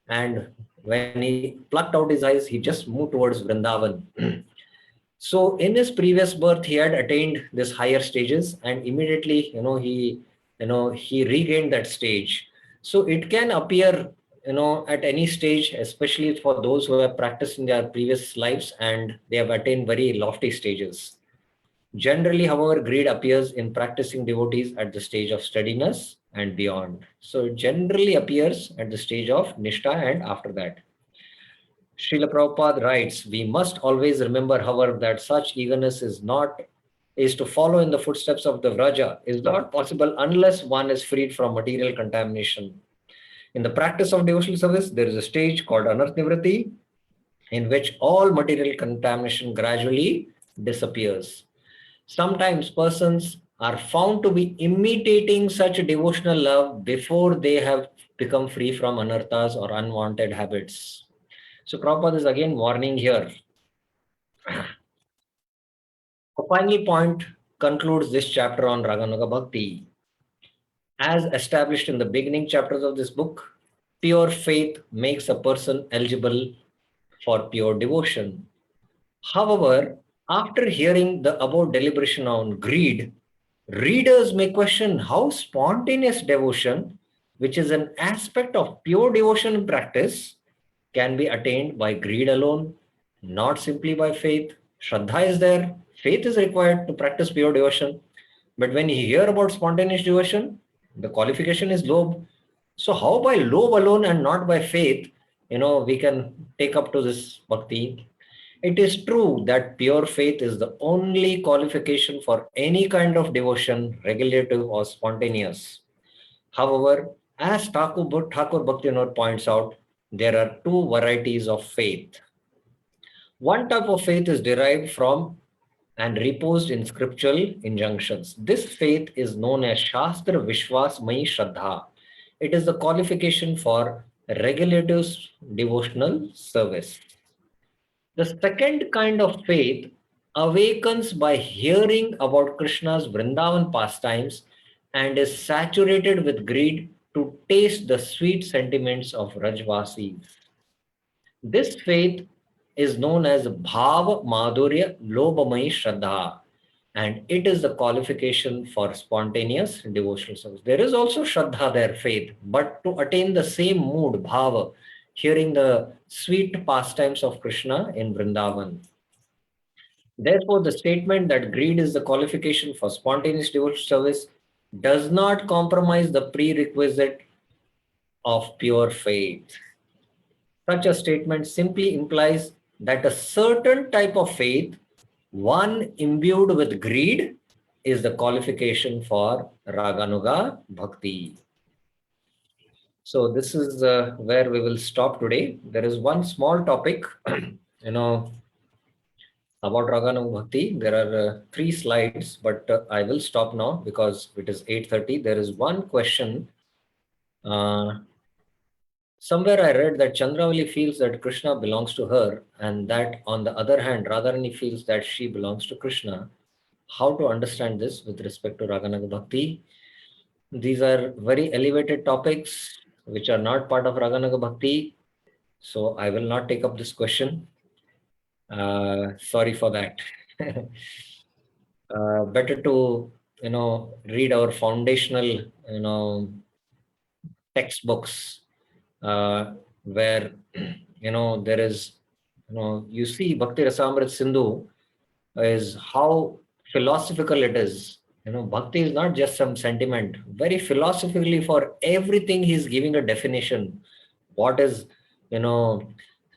And when he plucked out his eyes, he just moved towards Vrindavan. So in his previous birth, he had attained this higher stages, and immediately, he regained that stage. So it can appear, at any stage, especially for those who have practiced in their previous lives and they have attained very lofty stages. Generally, however, greed appears in practicing devotees at the stage of steadiness and beyond. So it generally appears at the stage of Nishtha and after that. Srila Prabhupada writes, we must always remember, however, that such eagerness is to follow in the footsteps of the Vraja is not possible unless one is freed from material contamination. In the practice of devotional service, there is a stage called Anarth Nivriti, in which all material contamination gradually disappears. Sometimes persons are found to be imitating such devotional love before they have become free from anarthas or unwanted habits. So Prabhupada is again warning here. The final point concludes this chapter on Raganuga Bhakti. As established in the beginning chapters of this book, pure faith makes a person eligible for pure devotion. However, after hearing the above deliberation on greed, readers may question how spontaneous devotion, which is an aspect of pure devotion practice, can be attained by greed alone, not simply by faith. Shraddha is there, faith is required to practice pure devotion. But when you hear about spontaneous devotion, the qualification is lobh. So how by lobh alone and not by faith, we can take up to this bhakti? It is true that pure faith is the only qualification for any kind of devotion, regulative or spontaneous. However, as Thakur Bhaktivinoda points out, there are two varieties of faith. One type of faith is derived from and reposed in scriptural injunctions. This faith is known as Shastra Vishwas Mai Shraddha. It is the qualification for regulative devotional service. The second kind of faith awakens by hearing about Krishna's Vrindavan pastimes and is saturated with greed to taste the sweet sentiments of Rajvasis. This faith is known as Bhav Madhurya Lobhamai Shraddha, and it is the qualification for spontaneous devotional service. There is also Shraddha there, faith, but to attain the same mood, Bhava, hearing the sweet pastimes of Krishna in Vrindavan. Therefore, the statement that greed is the qualification for spontaneous devotional service does not compromise the prerequisite of pure faith. Such a statement simply implies that a certain type of faith, one imbued with greed, is the qualification for Raganuga Bhakti. So this is where we will stop today. There is one small topic, about Raganuga Bhakti. There are 3 slides, but I will stop now because it is 8:30. There is one question. Somewhere I read that Chandravali feels that Krishna belongs to her, and that on the other hand, Radharani feels that she belongs to Krishna. How to understand this with respect to Raganuga Bhakti? these are very elevated topics which are not part of Raganuga Bhakti. So I will not take up this question. Sorry for that. Better to, read our foundational, textbooks, where, there is, you see Bhakti Rasamrit Sindhu is how philosophical it is. Bhakti is not just some sentiment. Very philosophically, for everything, he's giving a definition. What is, you know,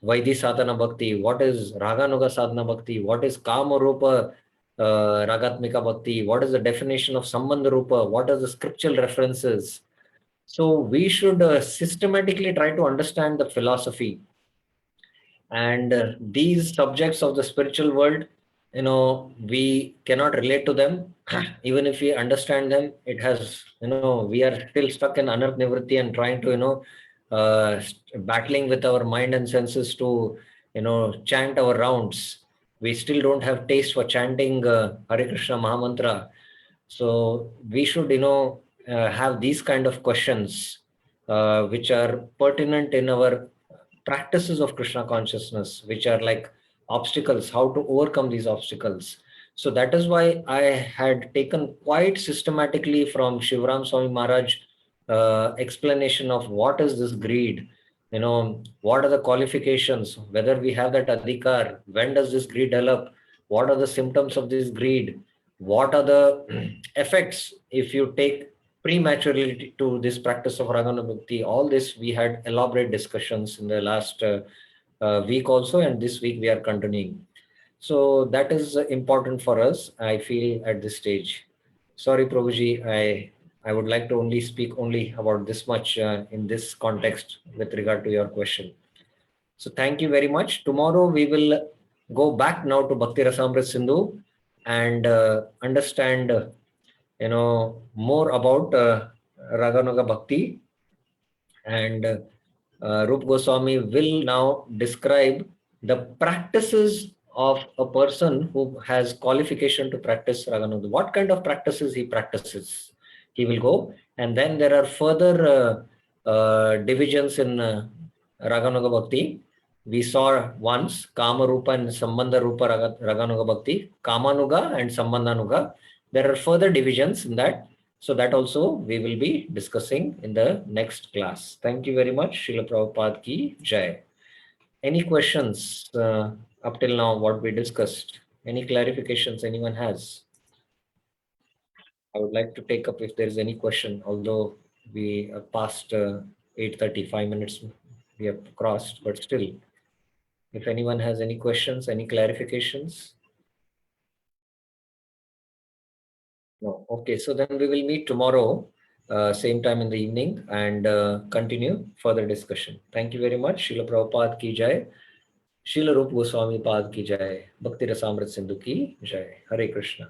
Vaidhi Sadhana Bhakti? What is Raganuga Sadhana Bhakti? What is Kama Rupa Ragatmika Bhakti? What is the definition of Sambandha Rupa? What are the scriptural references? So we should systematically try to understand the philosophy, and these subjects of the spiritual world, we cannot relate to them. Even if we understand them, it has, we are still stuck in anarth nivritti and trying to, battling with our mind and senses to, chant our rounds. We still don't have taste for chanting Hare Krishna Mahamantra. So we should, have these kind of questions, which are pertinent in our practices of Krishna consciousness, which are like obstacles, how to overcome these obstacles. So that is why I had taken quite systematically from Shivram Swami Maharaj explanation of what is this greed, what are the qualifications, whether we have that adhikar, when does this greed develop, what are the symptoms of this greed, what are the effects if you take prematurely to this practice of Raganubhakti. All this we had elaborate discussions in the last week also, and this week we are continuing. So that is important for us, I feel, at this stage. Sorry, Prabhuji, I would like to only speak only about this much in this context with regard to your question. So thank you very much. Tomorrow we will go back now to Bhakti Rasamrit Sindhu and understand, more about Raganuga Bhakti, and Rup Goswami will now describe the practices of a person who has qualification to practice Raganuga. What kind of practices he practices? He will go, and then there are further divisions in Raganuga Bhakti. We saw once Kama Rupa and Sambandha Rupa Raganuga Bhakti, Kamanuga and Sambandhanuga. There are further divisions in that. So that also we will be discussing in the next class. Thank you very much. Srila Prabhupada ki jai. Any questions up till now what we discussed? Any clarifications anyone has? I would like to take up if there is any question, although we are past 8:30, 5 minutes we have crossed, but still, if anyone has any questions, any clarifications? No. Okay, so then we will meet tomorrow, same time in the evening, and continue further discussion. Thank you very much. Srila Prabhupada ki jai. Srila Rupa Goswami Pad ki jai. Bhakti Rasamrit Sindhu ki jai. Hare Krishna.